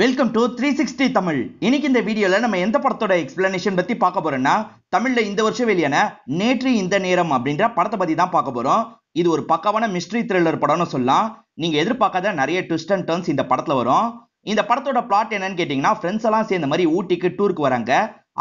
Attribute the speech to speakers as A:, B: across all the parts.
A: Welcome to 360 Tamil. இன்னைக்கு இந்த வீடியோல நம்ம எந்த படத்தோட எக்ஸ்பிளனேஷன் பத்தி பார்க்க போறோம்னா, தமிழ்ல இந்த வருஷம் வெளியான நேற்று இந்த நேரம் அப்படின்ற படத்தை பத்தி தான் பார்க்க போறோம். இது ஒரு பக்காவான மிஸ்ட்ரி த்ரில்லர் படம்னு சொல்லலாம். நீங்க எதிர்பார்க்காத நிறைய ட்விஸ்ட் அண்ட் டர்ன்ஸ் இந்த படத்துல வரும். இந்த படத்தோட பிளாட் என்னன்னு கேட்டீங்கன்னா, ஃப்ரெண்ட்ஸ் எல்லாம் சேர்ந்த மாதிரி ஊட்டிக்கு டூருக்கு வராங்க.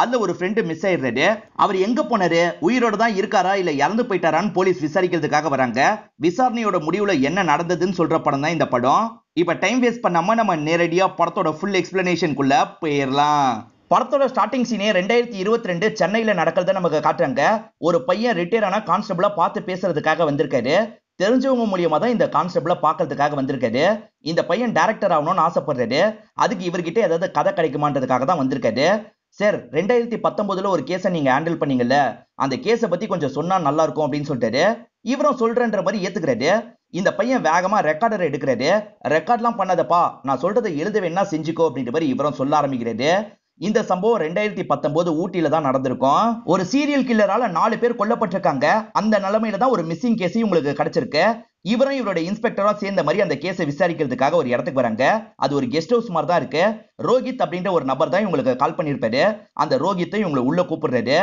A: அதுல ஒரு ஃப்ரெண்டு மிஸ் ஆயிடுறாரு. அவர் எங்க போனாரு, உயிரோட தான் இருக்காரா இல்ல இறந்து போயிட்டாரான்னு போலீஸ் விசாரிக்கிறதுக்காக வராங்க. விசாரணையோட முடிவுல என்ன நடந்ததுன்னு சொல்ற படம் தான் இந்த படம். இப்ப டைம் வேஸ்ட் பண்ணாம நம்ம நேரடியா படத்தோட ஃபுல் எக்ஸ்பிளனேஷனுக்குள்ள போயிடலாம். படத்தோட ஸ்டார்டிங் சீனே 2022 சென்னையில நடக்கிறத நமக்கு காட்டுறாங்க. ஒரு பையன் ரிட்டையர் ஆன கான்ஸ்டபிளா பார்த்து பேசுறதுக்காக வந்திருக்காரு. தெரிஞ்சவங்க மூலியமா தான் இந்த கான்ஸ்டபிள பாக்குறதுக்காக வந்திருக்காரு. இந்த பையன் டைரக்டர் ஆகணும்னு ஆசைப்படுறாரு. அதுக்கு இவர்கிட்ட ஏதாவது கதை கிடைக்குமான்றதுக்காக தான் வந்திருக்காரு. சார், 2019 ஒரு கேஸை நீங்க ஹேண்டில் பண்ணீங்கல்ல, அந்த கேஸை பத்தி கொஞ்சம் சொன்னா நல்லா இருக்கும் அப்படின்னு சொல்லிட்டாரு. இவரும் சொல்றன்ற மாதிரி ஏத்துக்கிறாரு. இந்த பையன் வேகமா ரெக்கார்டர் எடுக்கிறாரு. ரெக்கார்ட்லாம் பண்ணாதப்பா, நான் சொல்றதை எழுத வேணா செஞ்சுக்கோ அப்படின்ற மாதிரி இவரும் சொல்ல ஆரம்பிக்கிறாரு. இந்த சம்பவம் 2019 ஊட்டியில தான் நடந்திருக்கும். ஒரு சீரியல் கில்லரால 4 பேர் கொல்லப்பட்டிருக்காங்க. அந்த நிலைமையில தான் ஒரு மிஸ்ஸிங் கேஸ் உங்களுக்கு கிடைச்சிருக்கு. இவரும் இவரோட இன்ஸ்பெக்டரா சேர்ந்த மாதிரி அந்த கேஸை விசாரிக்கிறதுக்காக ஒரு இடத்துக்கு வராங்க. அது ஒரு கெஸ்ட் ஹவுஸ் மாதிரி தான் இருக்கு. ரோஹித் அப்படின்ற ஒரு நபர் தான் இவங்களுக்கு கால் பண்ணிருப்பாரு. அந்த ரோஹித்தை இவங்களை உள்ள கூப்பிடுறாரு.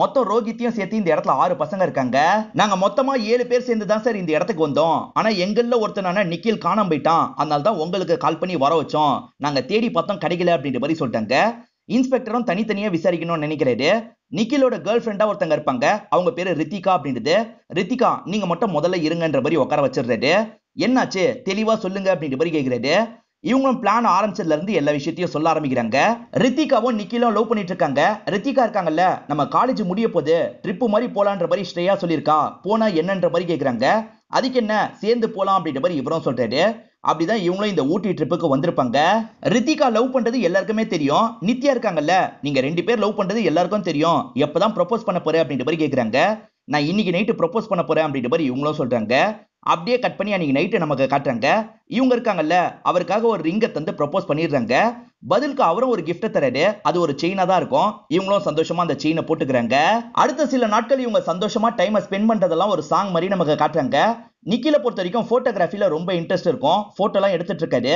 A: மொத்தம் ரோஹித்தையும் சேர்த்து இந்த இடத்துல 6 பசங்க இருக்காங்க. நாங்க மொத்தமா 7 பேர் சேர்ந்து தான் சார் இந்த இடத்துக்கு வந்தோம். ஆனா எங்கள்ல ஒருத்தனான நிக்கில் காணாம போயிட்டான். அதனால தான் உங்களுக்கு கால் பண்ணி வர வச்சோம். நாங்க தேடி பார்த்தோம், கிடைக்கல அப்படின்ற மாதிரி சொல்லிட்டாங்க. இன்ஸ்பெக்டரும் தனித்தனியா விசாரிக்கணும்னு நினைக்கிறாரு. நிக்கிலோட கேர்ள் ஃப்ரெண்டா ஒருத்தங்க இருப்பாங்க. அவங்க பேரு ரித்திகா அப்படின்றது. ரித்திகா, நீங்க மட்டும் முதல்ல இருங்கன்ற மாதிரி உட்கார வச்சிடுறாரு. என்னாச்சு, தெளிவா சொல்லுங்க அப்படின்ற மாதிரி கேட்கிறாரு. இவங்களும் பிளான் ஆரம்பிச்சதுல இருந்து எல்லா விஷயத்தையும் சொல்ல ஆரம்பிக்கிறாங்க. ரித்திகாவும் நிக்கிலும் லவ் பண்ணிட்டு இருக்காங்க. ரித்திகா இருக்காங்கல்ல, நம்ம காலேஜ் முடிய போது ட்ரிப்பு மாதிரி போலான்ற மாதிரி ஸ்ரேயா சொல்லியிருக்கா. போனா என்னன்ற மாதிரி கேட்கறாங்க. அதுக்கு என்ன, சேர்ந்து போலாம் அப்படின்ற மாதிரி இவரும் சொல்றாரு. அப்படிதான் இவங்களும் இந்த ஊட்டி ட்ரிப்புக்கு வந்திருப்பாங்க. ரித்திகா லவ் பண்றது எல்லாருக்குமே தெரியும். நித்யா இருக்காங்கல்ல, நீங்க 2 பேர் லவ் பண்றது எல்லாருக்கும் தெரியும். எப்பதான் ப்ரொபோஸ் பண்ண போறேன் அப்படின்ற மாதிரி கேட்கறாங்க. நான் இன்னைக்கு நைட்டு ப்ரொபோஸ் பண்ண போறேன் அப்படின்ற மாதிரி இவங்களும் சொல்றாங்க. அப்படியே கட் பண்ணி அன்னைக்கு நைட்டு நமக்கு காட்டுறாங்க. இவங்க இருக்காங்கல்ல, அவருக்காக ஒரு ரிங்கை தந்து ப்ரொபோஸ் பண்ணிடுறாங்க. பதிலுக்கு அவரும் ஒரு கிஃப்ட் தராரு. அது ஒரு செயினா தான் இருக்கும். இவங்களும் சந்தோஷமா அந்த செயினை போட்டுக்கிறாங்க. அடுத்த சில நாட்கள் இவங்க சந்தோஷமா டைமை ஸ்பெண்ட் பண்றதெல்லாம் ஒரு சாங் மாதிரி நமக்கு காட்டுறாங்க. நிக்கில பொறுத்த வரைக்கும் போட்டோகிராஃபில ரொம்ப இன்ட்ரெஸ்ட் இருக்கும். போட்டோ எல்லாம் எடுத்துட்டு இருக்காரு.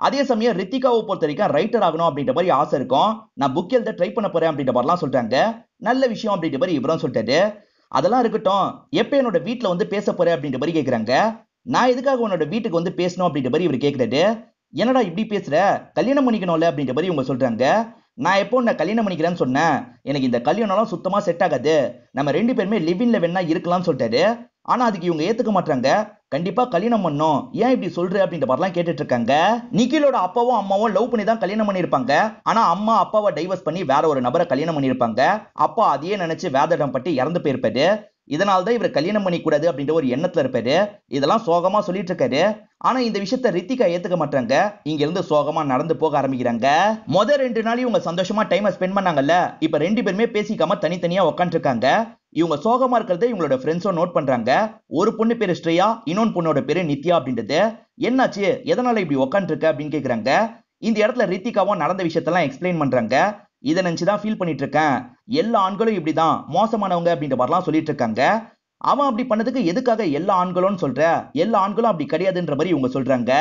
A: அதே சமயம் ரித்திகாவை பொறுத்த வரைக்கும் ரைட்டர் ஆகணும் அப்படின்ற மாதிரி ஆசை இருக்கும். நான் புக் எழுத ட்ரை பண்ண போறேன் அப்படின்ற மாதிரிலாம் சொல்றாங்க. நல்ல விஷயம் அப்படின்ற மாதிரி இவரும் சொல்லிட்டாரு. அதெல்லாம் இருக்கட்டும், எப்ப என்னோட வீட்டுல வந்து பேச போறேன் அப்படின்ற மாதிரி கேட்கறாங்க. நான் எதுக்காக உன்னோட வீட்டுக்கு வந்து பேசணும் அப்படின்ற மாதிரி இவர் கேட்கிறாரு. என்னடா இப்படி பேசுற, கல்யாணம் பண்ணிக்கணும்ல அப்படின்ற மாதிரி இவங்க சொல்றாங்க. நான் எப்போ உன்னை கல்யாணம் பண்ணிக்கிறேன்னு சொன்னேன், எனக்கு இந்த கல்யாணம்லாம் சுத்தமா செட் ஆகாது. நம்ம 2 பேருமே லிவின்ல வேணா இருக்கலாம்னு சொல்லிட்டாரு. ஆனா அதுக்கு இவங்க ஏத்துக்க மாட்டாங்க. கண்டிப்பா கல்யாணம் பண்ணும், ஏன் இப்படி சொல்ற அப்படின்ற மாதிரிலாம் கேட்டுட்டு இருக்காங்க. நிக்கிலோட அப்பாவும் அம்மாவும் லவ் பண்ணி தான் கல்யாணம் பண்ணிருப்பாங்க. ஆனா அம்மா அப்பாவை டைவர்ஸ் பண்ணி வேற ஒரு நபரை கல்யாணம் பண்ணிருப்பாங்க. அப்பா அதையே நினைச்சு வேதடம் பட்டு இறந்து போயிருப்பாரு. இதனால்தான் இவர் கல்யாணம் பண்ணி கூடாது அப்படின்ற ஒரு எண்ணத்துல இருப்பாரு. இதெல்லாம் சோகமா சொல்லிட்டு இருக்காரு. ஆனா இந்த விஷயத்த ரித்திகா ஏத்துக்க மாட்டாங்க. இங்க இருந்து சோகமா நடந்து போக ஆரம்பிக்கிறாங்க. முதல் 2 நாள் இவங்க சந்தோஷமா டைமை ஸ்பெண்ட் பண்ணாங்கல்ல, இப்ப 2 பேருமே பேசிக்காம தனித்தனியா உட்காந்து இருக்காங்க. இவங்க சோகமா இருக்கிறத இவங்களோட ஃப்ரெண்ட்ஸும் நோட் பண்றாங்க. ஒரு பொண்ணு பேரு ஸ்ரேயா, இன்னொன்னு பொண்ணோட பேரு நித்யா அப்படின்றது. என்னாச்சு, எதனால இப்படி உட்காந்து இருக்க அப்படின்னு கேக்குறாங்க. இந்த இடத்துல ரித்திகாவும் நடந்த விஷயத்தெல்லாம் எக்ஸ்பிளைன் பண்றாங்க. இதை நினைச்சுதான் ஃபீல் பண்ணிட்டு இருக்கேன். எல்லா ஆண்களும் இப்படிதான் மோசமானவங்க அப்படின்ற மாதிரிலாம் சொல்லிட்டு இருக்காங்க. அவன் அப்படி பண்ணதுக்கு எதுக்காக எல்லா ஆண்களும் சொல்ற, எல்லா ஆண்களும் அப்படி கிடையாதுன்ற மாதிரி இவங்க சொல்றாங்க.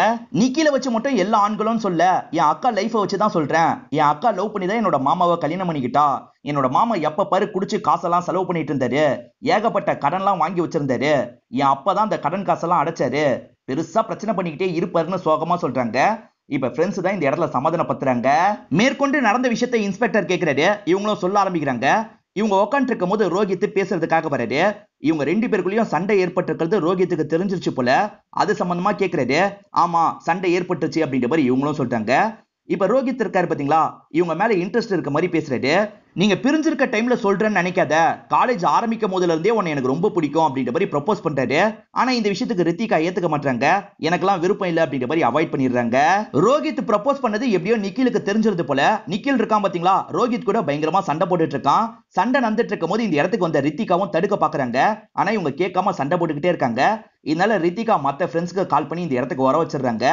A: நிக்கில வச்சு மட்டும் எல்லா ஆண்களும் சொல்ல, என் அக்கா லைஃபை வச்சுதான் சொல்றேன். என் அக்கா லவ் பண்ணி தான் என்னோட மாமாவை கல்யாணம் பண்ணிக்கிட்டா. என்னோட மாமா எப்ப பாரு குடிச்சு காசெல்லாம் செலவு பண்ணிட்டு இருந்தாரு. ஏகப்பட்ட கடன்லாம் வாங்கி வச்சிருந்தாரு. என் அப்பதான் அந்த கடன் காசெல்லாம் அடைச்சாரு. பெருசா பிரச்சனை பண்ணிக்கிட்டே இருப்பாருன்னு சோகமா சொல்றாங்க. இப்ப ஃப்ரெண்ட்ஸ் தான் இந்த இடத்துல சமாதானப்படுத்துறாங்க. மேற்கொண்டு நடந்த விஷயத்தை இன்ஸ்பெக்டர் கேட்கிறாரு. இவங்களும் சொல்ல ஆரம்பிக்கிறாங்க. இவங்க உட்காந்து இருக்கும் போது ரோஹித் பேசுறதுக்காக வராரு. இவங்க 2 பேருக்குள்ளயும் சண்டை ஏற்பட்டிருக்கிறது ரோஹித்துக்கு தெரிஞ்சிருச்சு போல. அது சம்பந்தமா கேட்கிறாரு. ஆமா, சண்டை ஏற்பட்டுச்சு அப்படின்ற மாதிரி இவங்களும் சொல்றாங்க. இப்ப ரோஹித் இருக்காரு பாத்தீங்களா, இவங்க மேல இன்ட்ரெஸ்ட் இருக்க மாதிரி பேசுறாரு. நீங்க பிரிஞ்சிருக்க டைம்ல சொல்றேன்னு நினைக்காத, காலேஜ் ஆரம்பிக்கும் போதுல இருந்தே உன்னை எனக்கு ரொம்ப பிடிக்கும் அப்படின்ற மாதிரி ப்ரொபோஸ் பண்றாரு. ஆனா இந்த விஷயத்துக்கு ரித்திகா ஏத்துக்க மாட்டாங்க. எனக்கெல்லாம் விருப்பம் இல்ல அப்படின்ற மாதிரி அவாய்ட் பண்ணிடுறாங்க. ரோஹித் ப்ரொபோஸ் பண்ணது எப்படியோ நிக்கிலுக்கு தெரிஞ்சிருது போல. நிக்கில் இருக்கான் பாத்தீங்களா, ரோஹித் கூட பயங்கரமா சண்டை போட்டுட்டு இருக்கான். சண்டை நடந்துட்டு இருக்கும் போது இந்த இடத்துக்கு வந்த ரித்திகாவும் தடுக்க பாக்குறாங்க. ஆனா இவங்க கேட்காம சண்டை போட்டுக்கிட்டே இருக்காங்க. இதனால ரித்திகா மத்த ஃப்ரெண்ட்ஸ்க்கு கால் பண்ணி இந்த இடத்துக்கு வர வச்சிடுறாங்க.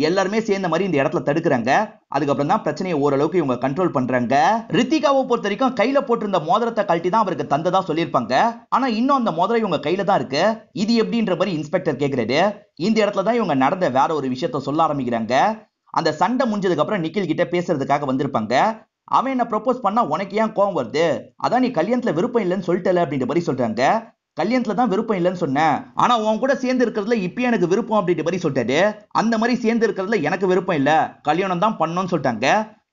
A: எல்லாருமே சேர்ந்த மாதிரி இந்த இடத்துல தடுக்கிறாங்க. அதுக்கப்புறம் தான் பிரச்சனையை ஓரளவுக்கு இவங்க கண்ட்ரோல் பண்றாங்க. ரித்திகாவை பொறுத்த வரைக்கும் கையில போட்டிருந்த மோதிரத்தை கழட்டி தான் அவருக்கு தந்ததா சொல்லியிருப்பாங்க. ஆனா இன்னும் அந்த மோதிரம் இவங்க கையில தான் இருக்கு. இது எப்படின்ற மாதிரி இன்ஸ்பெக்டர் கேக்குறாரு. இந்த இடத்துல தான் இவங்க நடந்த வேற ஒரு விஷயத்த சொல்ல ஆரம்பிக்கிறாங்க. அந்த சண்டை முடிஞ்சதுக்கு அப்புறம் நிக்கில் கிட்ட பேசுறதுக்காக வந்திருப்பாங்க. அவன் என்ன ப்ரொபோஸ் பண்ணா உனக்கு ஏன் கோவம் வருது, அதான் நீ கல்யாணத்துல விருப்பம் இல்லைன்னு சொல்லிட்டல அப்படின்ற மாதிரி சொல்றாங்க. கல்யாணத்துல தான் விருப்பம் இல்லைன்னு சொன்னேன், ஆனா உன் கூட சேர்ந்து இருக்கிறதுல இப்பயே எனக்கு விருப்பம் அப்படின்ற மாதிரி சொல்லிட்டாரு. அந்த மாதிரி சேர்ந்து இருக்கிறதுல எனக்கு விருப்பம் இல்ல, கல்யாணம் தான் பண்ணணும்னு சொல்லிட்டாங்க.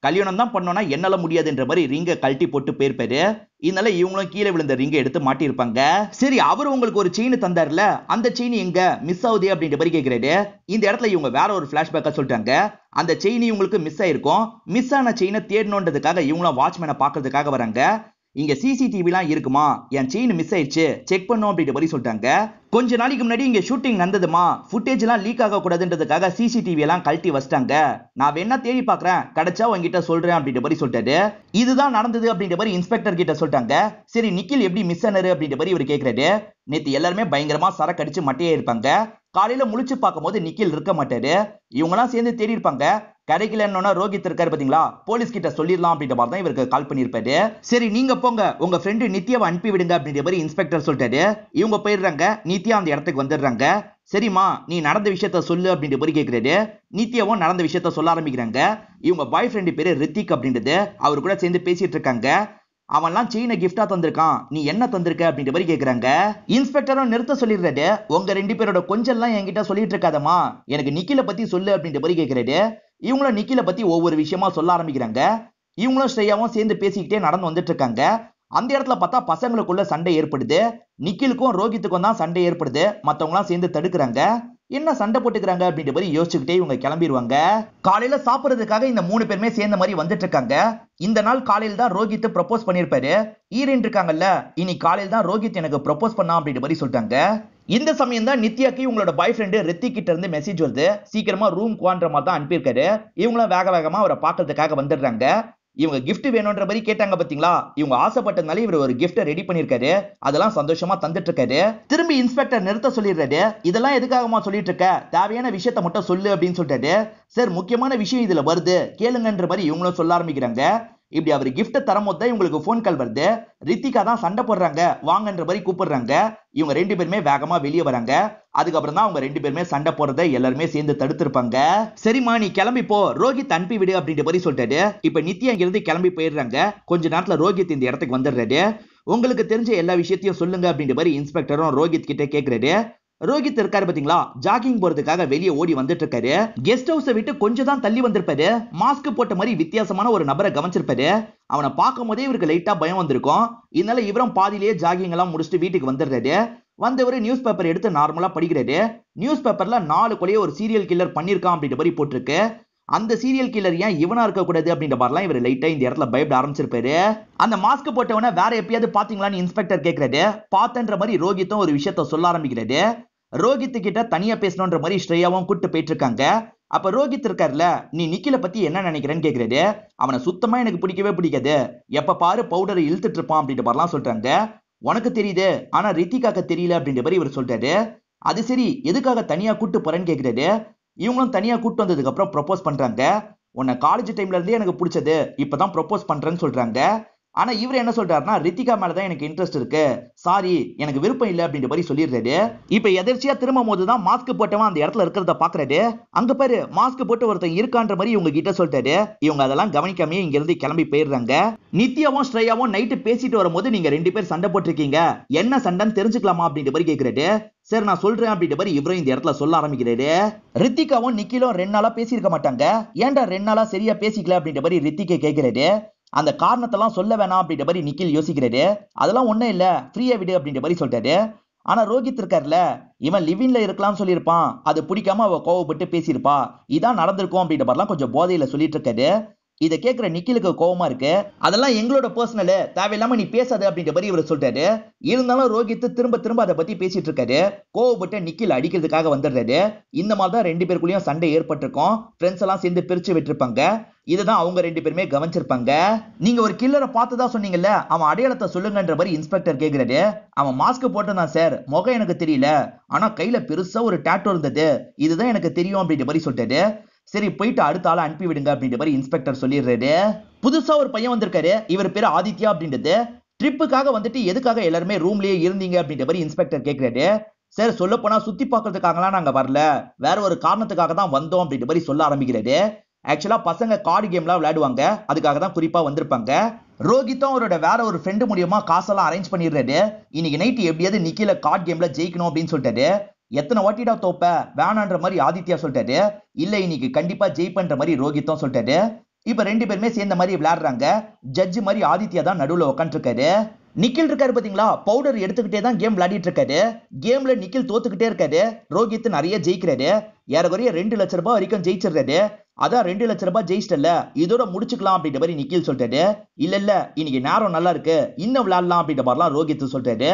A: கல்யாணம் தான் பண்ணோம்னா என்னால முடியாதுன்ற மாதிரி ரிங்க கழட்டி போட்டு போயிருப்பாரு. இதனால இவங்களும் கீழே விழுந்த ரிங்க எடுத்து மாட்டியிருப்பாங்க. சரி, அவர் உங்களுக்கு ஒரு செயின் தந்தாருல, அந்த செயின் எங்க மிஸ் ஆகுது அப்படின்ற மாதிரி கேட்கிறாரு. இந்த இடத்துல இவங்க வேற ஒரு பிளாஷ்பேக்கா சொல்லிட்டாங்க. அந்த செயின் இவங்களுக்கு மிஸ் ஆயிருக்கும். மிஸ் ஆன செயினை தேடணுன்றதுக்காக இவங்களும் வாட்ச்மேனை பாக்குறதுக்காக வராங்க. இங்க சிசிடிவிலாம் இருக்குமா, என் செயின் மிஸ் ஆயிடுச்சு செக் பண்ணும் அப்படின்ற மாதிரி சொல்லிட்டாங்க. கொஞ்ச நாளைக்கு முன்னாடி இங்க ஷூட்டிங் நடந்ததுமா, ஃபுட்டேஜ் எல்லாம் லீக் ஆக கூடாதுன்றதுக்காக சிசிடிவி எல்லாம் கழட்டி வச்சிட்டாங்க. நான் வேணா தேடி பாக்குறேன், கிடைச்சா உங்ககிட்ட சொல்றேன் அப்படின்ற மாதிரி சொல்லிட்டாரு. இதுதான் நடந்தது அப்படின்ற மாதிரி இன்ஸ்பெக்டர் கிட்ட சொல்லிட்டாங்க. சரி, நிக்கில் எப்படி மிஸ் ஆனாரு அப்படின்ற மாதிரி இவர் கேக்குறாரு. நேத்து எல்லாருமே பயங்கரமா சரக்கு அடிச்சு மட்டையா இருப்பாங்க. காலையில முழிச்சு பார்க்கும்போது நிக்கில் இருக்க மாட்டாரு. இவங்கெல்லாம் சேர்ந்து தேடி இருப்பாங்க. கிடைக்கலன்னா ரோஹித் இருக்காரு பாத்தீங்களா, போலீஸ் கிட்ட சொல்லிடலாம் அப்படின்ற மாதிரி தான் இவருக்கு கால் பண்ணிருப்பாரு. சரி, நீங்க போங்க, உங்க ஃப்ரெண்டு நித்யாவை அனுப்பி விடுங்க அப்படின்ற மாதிரி இன்ஸ்பெக்டர் சொல்லிட்டாரு. இவங்க போயிடுறாங்க. நித்யா அந்த இடத்துக்கு வந்துடுறாங்க. சரிம்மா, நீ நடந்த விஷயத்த சொல்லு அப்படின்ற மாதிரி கேட்கிறாரு. நித்யாவும் நடந்த விஷயத்த சொல்ல ஆரம்பிக்கிறாங்க. இவங்க பாய் ஃப்ரெண்டு பேரு ரித்திக் அப்படின்றது. அவர் கூட சேர்ந்து பேசிட்டு இருக்காங்க. அவன்லாம் செயினை கிஃப்டா தந்திருக்கான், நீ என்ன தந்திருக்க அப்படின்ற மாதிரி கேக்குறாங்க. இன்ஸ்பெக்டரும் நிறுத்த சொல்லிடுறாரு. உங்க ரெண்டு பேரோட கொஞ்சம்லாம் என்கிட்ட சொல்லிட்டு இருக்காதமா, எனக்கு நிக்கில பத்தி சொல்லு அப்படின்ற மாதிரி கேக்குறாரு. இவங்களும் நிக்கில பத்தி ஒவ்வொரு விஷயமா சொல்ல ஆரம்பிக்கிறாங்க. இவங்களும் ஸ்ரேயாவும் சேர்ந்து பேசிக்கிட்டே நடந்து வந்துட்டு இருக்காங்க. அந்த இடத்துல பார்த்தா பசங்களுக்குள்ள சண்டை ஏற்படுது. நிக்கிலுக்கும் ரோஹித்துக்கும் தான் சண்டை ஏற்படுது. மத்தவங்க எல்லாம் சேர்ந்து தடுக்கிறாங்க. என்ன சண்டை போட்டுக்கிறாங்க அப்படின்ற மாதிரி யோசிச்சுக்கிட்டே இவங்க கிளம்பிடுவாங்க. காலையில சாப்பிடுறதுக்காக இந்த 3 பேருமே சேர்ந்த மாதிரி வந்துட்டு இருக்காங்க. இந்த நாள் காலையில தான் ரோஹித் ப்ரொபோஸ் பண்ணிருப்பாரு. ஈரன் இருக்காங்கல்ல, இனி காலையில தான் ரோஹித் எனக்கு ப்ரொபோஸ் பண்ணா அப்படின்ற மாதிரி சொல்லிட்டாங்க. இந்த சமயம் தான் நித்யாக்கு உங்களோட பாய் ஃப்ரெண்டு ரித்திக் கிட்ட இருந்து மெசேஜ் வருது. சீக்கிரமா ரூம் குவான்ற மாதிரி தான் அனுப்பியிருக்காரு. இவங்களும் வேக வேகமா அவரை பாக்குறதுக்காக வந்துடுறாங்க. இவங்க கிஃப்ட் வேணும்ன்ற மாதிரி கேட்டாங்க பாத்தீங்களா, இவங்க ஆசைப்பட்டதுனால இவர் ஒரு கிஃப்ட் ரெடி பண்ணிருக்காரு. அதெல்லாம் சந்தோஷமா தந்துட்டு இருக்காரு. திரும்பி இன்ஸ்பெக்டர் நிறுத்த சொல்லிடுறாரு. இதெல்லாம் எதுக்காகமா சொல்லிட்டு இருக்க, தேவையான விஷயத்த மட்டும் சொல்லு அப்படின்னு சொல்லிட்டாரு. சார், முக்கியமான விஷயம் இதுல வருது கேளுங்கன்ற மாதிரி இவங்களும் சொல்ல ஆரம்பிக்கிறாங்க. இப்படி அவர் கிஃப்ட் தரும்போது தான் இவங்களுக்கு போன் கால் வருது. ரித்திகா தான் சண்டை போடுறாங்க, வாங்கன்ற மாதிரி கூப்பிடுறாங்க. இவங்க 2 பேருமே வேகமா வெளியே வராங்க. அதுக்கப்புறம் தான் அவங்க 2 பேருமே சண்டை போறதை எல்லாருமே சேர்ந்து தடுத்திருப்பாங்க. சரிம்மா, நீ கிளம்பி போ, ரோஹித் அனுப்பி விடு அப்படின்ற மாதிரி சொல்லிட்டாரு. இப்ப நித்யா இங்கிருந்து கிளம்பி போயிடுறாங்க. கொஞ்ச நேரத்துல ரோஹித் இந்த இடத்துக்கு வந்துடுறாரு. உங்களுக்கு தெரிஞ்ச எல்லா விஷயத்தையும் சொல்லுங்க அப்படின்ற மாதிரி இன்ஸ்பெக்டரும் ரோஹித் கிட்ட கேக்குறாரு. ரோஹித் இருக்காரு பாத்தீங்களா, ஜாகிங் போறதுக்காக வெளியே ஓடி வந்துட்டு இருக்காரு. கெஸ்ட் ஹவுஸை விட்டு கொஞ்சம் தான் தள்ளி வந்திருப்பாரு. மாஸ்க் போட்ட மாதிரி வித்தியாசமான ஒரு நபரை கவனிச்சிருப்பாரு. அவனை பார்க்கும் போதே இவருக்கு லைட்டா பயம் வந்திருக்கும். இதனால இவரும் பாதியிலேயே ஜாகிங் எல்லாம் முடிச்சுட்டு வீட்டுக்கு வந்துடுறாரு. வந்தவர் நியூஸ் பேப்பர் எடுத்து நார்மலா படிக்கிறாரு. நியூஸ் பேப்பர்ல 4 கொலையை ஒரு சீரியல் கில்லர் பண்ணிருக்கான் அப்படின்ற மாதிரி போட்டிருக்கு. அந்த சீரியல் கில்லர் ஏன் இவனா இருக்க கூடாது அப்படின்ற மாதிரிலாம் இவர் லைட்டா இந்த இடத்துல பயப்பட ஆரம்பிச்சிருப்பாரு. அந்த மாஸ்க் போட்டவன வேற எப்பயாவது பாத்தீங்களான்னு இன்ஸ்பெக்டர் கேக்குறாரு. பார்த்தன்ற மாதிரி ரோஹித்தும் ஒரு விஷயத்த சொல்ல ஆரம்பிக்கிறாரு. ரோஹித் கிட்ட தனியா பேசணும்ன்ற மாதிரி ஸ்ரேயாவும் கூட்டு போயிட்டு இருக்காங்க. அப்ப ரோஹித் இருக்காருல, நீ நிக்கில பத்தி என்ன நினைக்கிறேன்னு கேக்குறாரு. அவனை சுத்தமா எனக்கு பிடிக்கவே பிடிக்காது, எப்ப பாரு பவுடரை இழுத்துட்டு இருப்பான் அப்படின்ற மாதிரிலாம் சொல்றாங்க. உனக்கு தெரியுது, ஆனா ரித்திகாக்கு தெரியல அப்படின்ற மாதிரி இவர் சொல்றாரு. அது சரி, எதுக்காக தனியா கூட்டு போறேன்னு கேக்குறாரு. இவங்களும் தனியா கூட்டு வந்ததுக்கு அப்புறம் ப்ரொபோஸ் பண்றாங்க. உன்னை காலேஜ் டைம்ல இருந்தே எனக்கு பிடிச்சது, இப்பதான் ப்ரொபோஸ் பண்றேன்னு சொல்றாங்க. ஆனா இவர் என்ன சொல்றாருன்னா, ரித்திகா மேலதான் எனக்கு இன்ட்ரெஸ்ட் இருக்கு, சாரி எனக்கு விருப்பம் இல்ல அப்படின்ற மாதிரி சொல்லிடுறாரு. இப்ப எதிர்ச்சியா திரும்பும் போதுதான் மாஸ்க் போட்டவன் அந்த இடத்துல இருக்கிறத பாக்குறாரு. அங்க பாரு, மாஸ்க் போட்டு ஒருத்தன் இருக்கான்ற மாதிரி இவங்க கிட்ட சொல்லிட்டாரு. இவங்க அதெல்லாம் கவனிக்காமயே இங்க இருந்து கிளம்பி போயிடுறாங்க. நித்யாவும் ஸ்ரேயாவும் நைட்டு பேசிட்டு வரும்போது நீங்க 2 பேர் சண்டை போட்டிருக்கீங்க, என்ன சண்டைன்னு தெரிஞ்சுக்கலாமா அப்படின்ற மாதிரி கேக்குறாரு. சரி, நான் சொல்றேன் அப்படின்ற மாதிரி இவரும் இந்த இடத்துல சொல்ல ஆரம்பிக்கிறாரு. ரித்திகாவும் நிக்கிலும் 2 நாளா பேசியிருக்க மாட்டாங்க. ஏன்டா 2 நாளா சரியா பேசிக்கல அப்படின்ற மாதிரி ரித்திகை கேட்கிறாரு. அந்த காரணத்தெல்லாம் சொல்ல வேணாம் அப்படின்ற மாதிரி நிக்கில் யோசிக்கிறாரு. அதெல்லாம் ஒண்ணும் இல்ல, ஃப்ரீயா விடு அப்படின்ற மாதிரி சொல்லிட்டாரு. ஆனா ரோஹித் இருக்காருல, இவன் லிவின்ல இருக்கலாம்னு சொல்லியிருப்பான், அது பிடிக்காம அவ கோவப்பட்டு பேசியிருப்பா, இதான் நடந்திருக்கும் அப்படின்ற மாதிரிலாம் கொஞ்சம் போதையில சொல்லிட்டு இருக்காரு. இதை கேட்கிற நிக்கிலுக்கு கோவமா இருக்கு. அதெல்லாம் எங்களோட பர்சனல், தேவையில்லாம நீ பேசாத அப்படின்ற மாதிரி இவர் சொல்றாரு. இருந்தாலும் ரோஹித் திரும்ப திரும்ப அதை பத்தி பேசிட்டு இருக்காரு. கோவப்பட்டு நிக்கில் அடிக்கிறதுக்காக வந்துடுறாரு. இந்த மாதிரி தான் 2 பேருக்குள்ளயும் சண்டை ஏற்பட்டிருக்கும். ஃப்ரெண்ட்ஸ் எல்லாம் சேர்ந்து பிரிச்சு விட்டுருப்பாங்க. இதுதான் அவங்க 2 பேருமே கவனிச்சிருப்பாங்க. நீங்க ஒரு கில்லரை பார்த்துதான் சொன்னீங்கல்ல, அவன் அடையாளத்தை சொல்லுங்கன்ற மாதிரி இன்ஸ்பெக்டர் கேக்குறாரு. அவன் மாஸ்க் போட்டுதான் சார், முகம் எனக்கு தெரியல, ஆனா கையில பெருசா ஒரு டாட்டோ இருந்தது, இதுதான் எனக்கு தெரியும் அப்படின்ற மாதிரி சொல்லிட்டாரு. சரி, போயிட்டு அடுத்த ஆளை அனுப்பி விடுங்க அப்படின்ற மாதிரி இன்ஸ்பெக்டர் சொல்லிடுறாரு. புதுசா ஒரு பையன் வந்திருக்காரு, இவர் பேரு ஆதித்யா அப்படின்றது. ட்ரிப்புக்காக வந்துட்டு எதுக்காக எல்லாருமே ரூம்லயே இருந்தீங்க அப்படின்ற மாதிரி இன்ஸ்பெக்டர் கேக்குறாரு. சார், சொல்ல போனா சுத்தி பார்க்கறதுக்காகலாம் நாங்க வரல, வேற ஒரு காரணத்துக்காக தான் வந்தோம் அப்படின்ற மாதிரி சொல்ல ஆரம்பிக்கிறாரு. ஆக்சுவலா பசங்க கார்டு கேம்லாம் விளையாடுவாங்க, அதுக்காக தான் குறிப்பா வந்திருப்பாங்க. ரோஹித்தும் அவரோட வேற ஒரு ஃப்ரெண்டு மூலியமா காசெல்லாம் அரேஞ்ச் பண்ணிடுறாரு. இன்னைக்கு நைட் எப்படியாவது நிக்கில கார்டு கேம்ல ஜெயிக்கணும் அப்படின்னு சொல்லிட்டாரு. எத்தனை வாட்டிடா தோப்ப வேணான்ற மாதிரி ஆதித்யா சொல்லிட்டாரு. இல்ல இன்னைக்கு கண்டிப்பா ஜெயிப்பன்ற மாதிரி ரோஹித்தும் சொல்லிட்டாரு. இப்ப ரெண்டு பேருமே சேர்ந்த மாதிரி விளையாடுறாங்க. ஜட்ஜ் மாதிரி ஆதித்யா தான் நடுவுல உட்காந்துருக்காரு. நிக்கில் இருக்காரு பாத்தீங்களா, பவுடர் எடுத்துக்கிட்டே தான் கேம் விளையாடிட்டு இருக்காரு. கேம்ல நிக்கில் தோத்துக்கிட்டே இருக்காரு. ரோஹித் நிறைய ஜெயிக்கிறாரு. ஏறக்குறைய 2 லட்சம் ரூபாய் வரைக்கும் ஜெயிச்சிடுறாரு. அதான் 2 லட்சம் ரூபாய் ஜெயிச்சிட்டல, இதோட முடிச்சுக்கலாம் அப்படின்ற மாதிரி நிக்கில் சொல்லிட்டாரு. இல்ல இன்னைக்கு நேரம் நல்லா இருக்கு, இன்னும் விளையாடலாம் அப்படின்ற மாதிரிலாம் ரோஹித் சொல்லிட்டாரு.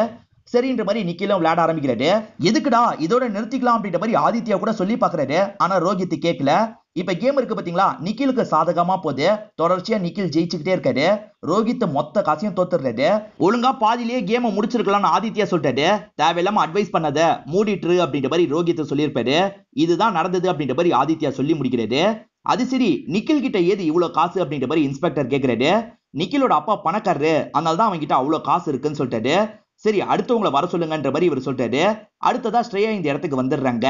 A: சரின்ற மாதிரி நிக்கிலும் விளையாட ஆரம்பிக்கிறாரு. எதுக்குடா இதோட நிறுத்திக்கலாம் அப்படின்ற மாதிரி ஆதித்யா கூட சொல்லி பாக்குறாரு. ஆனா ரோஹித் கேட்கல. இப்ப கேம் இருக்கு பாத்தீங்களா, நிக்கிலுக்கு சாதகமா போகுது. தொடர்ச்சியா நிக்கில் ஜெயிச்சுக்கிட்டே இருக்காரு. ரோஹித் மொத்த காசையும் தோத்துறாரு. ஒழுங்கா பாதியிலேயே கேமை முடிச்சிருக்கலாம்னு ஆதித்யா சொல்லிட்டாரு. தேவையில்லாம அட்வைஸ் பண்ணாத, மூடிட்டு அப்படின்ற மாதிரி ரோஹித் சொல்லியிருப்பாரு. இதுதான் நடந்தது அப்படின்ற மாதிரி ஆதித்யா சொல்லி முடிக்கிறாரு. அது சரி, நிக்கில் கிட்ட ஏது இவ்வளவு காசு அப்படின்ற மாதிரி இன்ஸ்பெக்டர் கேட்கிறாரு. நிக்கிலோட அப்பா பணக்காரரு, அதனால தான் அவன் கிட்ட அவ்வளவு காசு இருக்குன்னு சொல்லிட்டாரு. சரி அடுத்தவங்களை வர சொல்லுங்கன்ற மாதிரி இவர் சொல்லிட்டாரு. அடுத்ததா ஸ்ரேயா இந்த இடத்துக்கு வந்துடுறாங்க.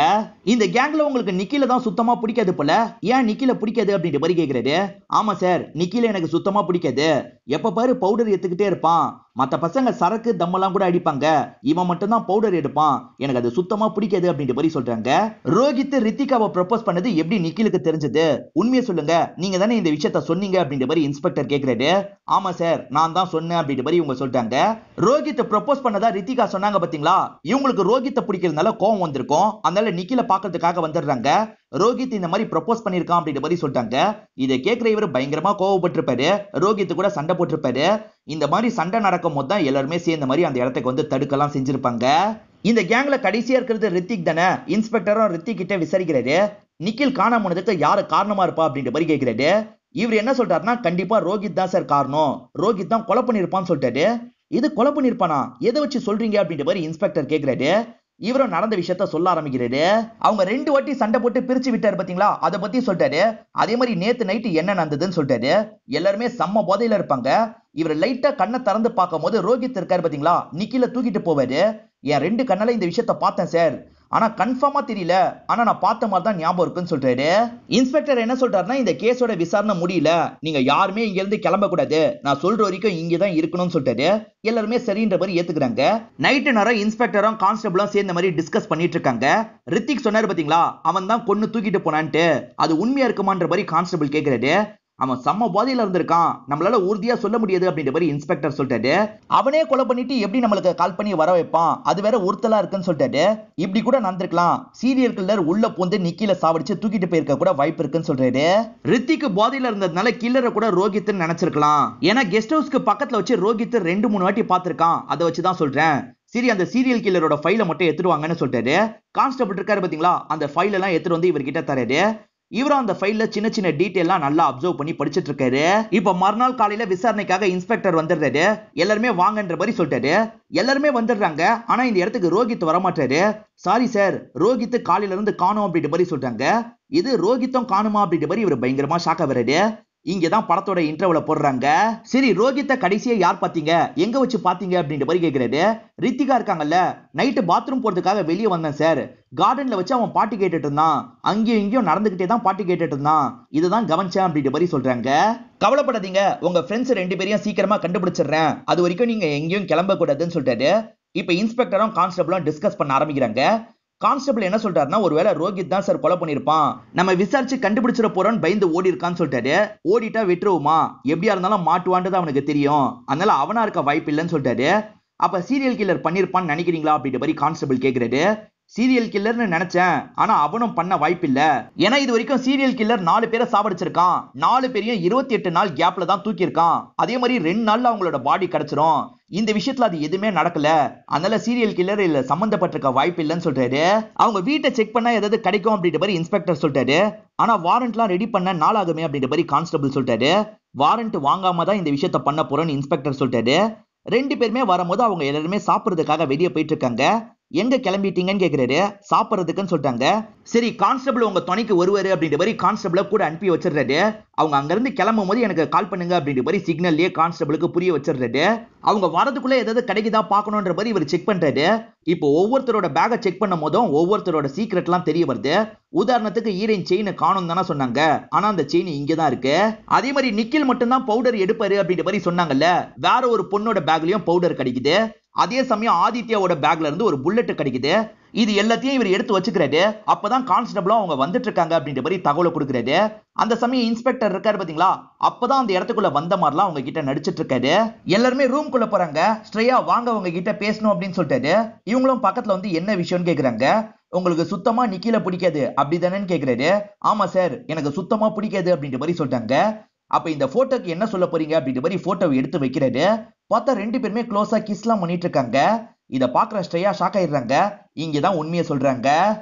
A: இந்த கேங்ல உங்களுக்கு நிக்கில தான் சுத்தமா பிடிக்காது போல, ஏன் நிக்கில பிடிக்காது அப்படின்ற மாதிரி கேக்குறாரு. ஆமா சார், நிக்கில எனக்கு சுத்தமா பிடிக்காது. எப்ப பாரு பவுடர் எடுத்துக்கிட்டே இருப்பான். மத்த பசங்க சரக்கு தம்மெல்லாம் கூட அடிப்பாங்க, இவன் மட்டும் தான் பவுடர் எடுப்பான். எனக்கு அது சுத்தமா பிடிக்காது அப்படின்ற மாதிரி சொல்றாங்க. ரோஹித் ரித்திகாவை ப்ரப்போஸ் பண்ணது எப்படி நிக்கிலுக்கு தெரிஞ்சது? உண்மையை சொல்லுங்க, நீங்க தானே இந்த விஷயத்த சொன்னீங்க அப்படின்ற மாதிரி இன்ஸ்பெக்டர் கேக்குறாரு. ஆமா சார், நான் தான் சொன்னேன் அப்படின்ற மாதிரி இவங்க சொல்றாங்க. ரோஹித் ப்ரப்போஸ் பண்ணதா ரித்திகா சொன்னாங்க பாத்தீங்களா, இவங்களுக்கு ரோஹித் பிடிக்கிறதுனால கோவம் வந்திருக்கும். அதனால நிக்கில பாக்கிறதுக்காக வந்துடுறாங்க. ரோஹித் இந்த மாதிரி ப்ரப்போஸ் பண்ணிருக்கான் அப்படின்ற மாதிரி சொல்லிட்டாங்க. இதை கேட்கிற இவர் பயங்கரமா கோவப்பட்டிருப்பாரு. ரோஹித் கூட சண்டை போட்டிருப்பாரு. இந்த மாதிரி சண்டை நடக்கும் போது தான் எல்லாருமே சேர்ந்த மாதிரி அந்த இடத்துக்கு வந்து தடுக்கலாம் செஞ்சிருப்பாங்க. இந்த கேங்ல கடைசியா இருக்கிறது ரித்திக் தானே. இன்ஸ்பெக்டரும் ரித்திக் கிட்ட விசாரிக்கிறாரு. நிக்கில் காணாம போனதுக்கு யாரு காரணமா இருப்பா அப்படின்ற மாதிரி கேட்கிறாரு. இவர் என்ன சொல்றாருன்னா, கண்டிப்பா ரோஹித் தான் சார் காரணம், ரோஹித் தான் கொலை பண்ணிருப்பான்னு சொல்லிட்டாரு. இது கொலை பண்ணிருப்பானா, எதை வச்சு சொல்றீங்க அப்படின்ற மாதிரி இன்ஸ்பெக்டர் கேட்கிறாரு. இவரும் நடந்த விஷயத்த சொல்ல ஆரம்பிக்கிறாரு. அவங்க 2 வாட்டி சண்டை போட்டு பிரிச்சு விட்டாரு பாத்தீங்களா, அதை பத்தி சொல்லிட்டாரு. அதே மாதிரி நேத்து நைட்டு என்ன நடந்ததுன்னு சொல்லிட்டாரு. எல்லாருமே செம்ம போதையில இருப்பாங்க. இவர் லைட்டா கண்ணை திறந்து பார்க்கும் போது ரோஹித் இருக்காரு பாத்தீங்களா, நிக்கில தூக்கிட்டு போவாரு. என் 2 கண்ணால இந்த விஷயத்த பார்த்தேன் சார், ஆனா கன்ஃபார்மா தெரியல, ஆனா நான் பார்த்த மாதிரி தான் ஞாபகம் இருக்குன்னு சொல்றாரு. இன்ஸ்பெக்டர் என்ன சொல்றாருன்னா, இந்த கேஸோட விசாரணை முடியல, நீங்க யாருமே இங்க இருந்து கிளம்ப கூடாது, நான் சொல்ற வரைக்கும் இங்க தான் இருக்கணும்னு சொல்லிட்டாரு. எல்லாருமே சரின்ற மாதிரி ஏத்துக்கிறாங்க. நைட்டு நேரம் இன்ஸ்பெக்டரும் கான்ஸ்டபிளும் சேர்ந்த மாதிரி டிஸ்கஸ் பண்ணிட்டு இருக்காங்க. ரித்திக் சொன்னாரு பாத்தீங்களா, அவன் தான் கொன்னு தூக்கிட்டு போனான்ட்டு, அது உண்மையா இருக்குமான்ற மாதிரி கான்ஸ்டபிள் கேக்குறாரு. அவன் செம்ம போதையில இருந்திருக்கான், நம்மளால உறுதியா சொல்ல முடியாது அப்படின்ற மாதிரி இன்ஸ்பெக்டர் சொல்லிட்டாரு. அவனே கொலை பண்ணிட்டு எப்படி நம்மளுக்கு கால் பண்ணி வர வைப்பான், அது வேற ஒருத்தலா இருக்குன்னு சொல்லிட்டாரு. இப்படி கூட நடந்திருக்கலாம், சீரியல் கில்லர் உள்ள பூந்து நிக்கில சாவடிச்சு தூக்கிட்டு போயிருக்க கூட வாய்ப்பு இருக்குன்னு சொல்றாரு. ரித்திக்கு போதையில இருந்ததுனால கில்லரை கூட ரோஹித் நினைச்சிருக்கலாம். ஏன்னா கெஸ்ட் ஹவுஸ்க்கு பக்கத்துல வச்சு ரோஹித் 2-3 வாட்டி பார்த்திருக்கான், அதை வச்சுதான் சொல்றேன். சரி அந்த சீரியல் கில்லரோட ஃபைலை மட்டும் எடுத்துருவாங்கன்னு சொல்லிட்டாரு. கான்ஸ்டபிள் இருக்காரு பாத்தீங்களா, அந்த ஃபைல் எல்லாம் எடுத்துட்டு வந்து இவர்கிட்ட தராரு. இவரும் அந்த ஃபைல்ல சின்ன சின்ன டீடைல்லாம் நல்லா அப்சர்வ் பண்ணி படிச்சிட்டு இருக்காரு. இப்ப மறுநாள் காலையில விசாரணைக்காக இன்ஸ்பெக்டர் வந்துடுறாரு. எல்லாருமே வாங்கன்ற மாதிரி சொல்லிட்டாரு. எல்லாருமே வந்துடுறாங்க. ஆனா இந்த இடத்துக்கு ரோஹித் வரமாட்டாரு. சாரி சார், ரோஹித் காலையில இருந்து காணோம் அப்படின்ற மாதிரி சொல்றாங்க. இது ரோஹித்தும் காணுமா அப்படின்ற மாதிரி இவர் பயங்கரமா ஷாக் ஆகுறாரு. இங்கதான் படத்தோட இன்டர்வல போடுறாங்க. சரி ரோஹித்த கடைசியா யார் பாத்தீங்க, எங்க வச்சு பாத்தீங்க அப்படின்ற மாதிரி கேக்குறாரு. ரித்திகா இருக்காங்கல்ல, நைட்டு பாத்ரூம் போறதுக்காக வெளியே வந்தேன் சார், கார்டன்ல வச்சு அவன் பாட்டு கேட்டுட்டு இருந்தான், அங்கேயும் இங்கேயும் நடந்துகிட்டே தான் பாட்டு கேட்டுட்டு இருந்தான், இதுதான் கவனிச்சேன் அப்படின்ற மாதிரி சொல்றாங்க. கவலைப்படாதீங்க, உங்க ஃப்ரெண்ட்ஸ் 2 பேரையும் சீக்கிரமா கண்டுபிடிச்சிடுறேன், அது வரைக்கும் நீங்க எங்கேயும் கிளம்ப கூடாதுன்னு சொல்லிட்டாரு. இப்ப இன்ஸ்பெக்டரும் கான்ஸ்டபிளும் டிஸ்கஸ் பண்ண ஆரம்பிக்கிறாங்க. கான்ஸ்டபிள் என்ன சொல்றாருன்னா, ஒருவேளை ரோஹித் தான் சார் கொலை பண்ணிருப்பான், நம்ம விசாரிச்சு கண்டுபிடிச்சிட போறோம்னு பயந்து ஓடி இருக்கான்னு சொல்லிட்டாரு. ஓடிட்டா விட்டுருவோமா, எப்படியா இருந்தாலும் மாட்டுவான்றது அவனுக்கு தெரியும், அதனால அவனா இருக்க வாய்ப்பு இல்லைன்னு சொல்லிட்டாரு. அப்ப சீரியல் கில்லர் பண்ணிருப்பான்னு நினைக்கிறீங்களா அப்படின்ற மாதிரி கான்ஸ்டபிள் கேக்குறாரு. சீரியல் கில்லர்னு நினைச்சேன், ஆனா அவனும் பண்ண வாய்ப்பு இல்ல, ஏன்னா இது வரைக்கும் சீரியல் கில்லர் 4 பேரை சாவடிச்சிருக்கான், 4 பேரையும் 28 நாள் கேப்ல தான் தூக்கியிருக்கான், அதே மாதிரி 2 நாள்ல அவங்களோட பாடி கிடைச்சிரும், இந்த விஷயத்துல அது எதுவுமே நடக்கல, அதனால சீரியல் கில்லர் இல்ல சம்பந்தப்பட்டிருக்க வாய்ப்பு இல்லைன்னு சொல்றாரு. அவங்க வீட்டை செக் பண்ணா ஏதாவது கிடைக்கும் அப்படின்ற மாதிரி இன்ஸ்பெக்டர் சொல்லிட்டாரு. ஆனா வாரண்ட்லாம் ரெடி பண்ண நாளாகுமே அப்படின்ற மாதிரி கான்ஸ்டபிள் சொல்லிட்டாரு. வாரண்ட் வாங்காம தான் இந்த விஷயத்த பண்ண போறோம்னு இன்ஸ்பெக்டர் சொல்லிட்டாரு. 2 பேருமே வரும்போது அவங்க எல்லாருமே சாப்பிடுறதுக்காக வெளியே போயிட்டு இருக்காங்க. எங்க கிளம்பிட்டீங்கன்னு கேக்குறாரு. சாப்பிடுறதுக்குன்னு சொல்றாங்க. சரி கான்ஸ்டபிள் உங்க துணைக்கு வருவாரு அப்படின்ற மாதிரி கான்ஸ்டபிள கூட அனுப்பி வச்சிடுறாரு. அவங்க அங்க இருந்து கிளம்பும் போது எனக்கு கால் பண்ணுங்க அப்படின்ற மாதிரி சிக்னல்லயே கான்ஸ்டபிளுக்கு புரிய வச்சிடுறாரு. அவங்க வரதுக்குள்ள ஏதாவது கிடைக்குதா பாக்கணும்ன்ற மாதிரி இவர் செக் பண்றாரு. இப்போ ஒவ்வொருத்தரோட பேக்கை செக் பண்ணும் போதும் ஒவ்வொருத்தரோட சீக்ரெட் எல்லாம் தெரிய வருது. உதாரணத்துக்கு ஈரன் செயின் காணும் தானே சொன்னாங்க. ஆனா அந்த செயின் இங்கதான் இருக்கு. அதே மாதிரி நிக்கில் மட்டும் தான் பவுடர் எடுப்பாரு அப்படின்ற மாதிரி சொன்னாங்கல்ல. வேற ஒரு பொண்ணோட பேக்லயும் பவுடர் கிடைக்குது. அதே சமயம் ஆதித்யாவோட பேக்ல இருந்து ஒரு புல்லட் கிடைக்குது. இது எல்லாத்தையும் இவர் எடுத்து வச்சுக்கிறாரு. அப்பதான் கான்ஸ்டபிளும் அவங்க வந்துட்டு இருக்காங்க அப்படின்ற மாதிரி தகவலை கொடுக்குறாரு. அந்த சமயம் இன்ஸ்பெக்டர் இருக்காரு பாத்தீங்களா, அப்பதான் அந்த இடத்துக்குள்ள வந்த மாதிரிலாம் அவங்க கிட்ட நடிச்சிட்டு இருக்காரு. எல்லாருமே ரூம்குள்ள போறாங்க. ஸ்ரேயா வாங்க அவங்க கிட்ட பேசணும் அப்படின்னு சொல்லிட்டாரு. இவங்களும் பக்கத்துல வந்து என்ன விஷயம்னு கேக்குறாங்க. உங்களுக்கு சுத்தமா நிக்கில பிடிக்காது அப்படிதானேன்னு கேக்குறாரு. ஆமா சார் எனக்கு சுத்தமா பிடிக்காது அப்படின்ற மாதிரி சொல்லிட்டாங்க. அப்ப இந்த போட்டோக்கு என்ன சொல்ல போறீங்க அப்படின்ற மாதிரி போட்டோவை எடுத்து வைக்கிறாரு. பார்த்தா ரெண்டு பேருமே க்ளோஸா கிஸ்லாம் பண்ணிட்டு இருக்காங்க. இத பாக்குற ஸ்ரேயா ஷாக் ஆயிடுறாங்க. இங்கதான் உண்மையை சொல்றாங்க.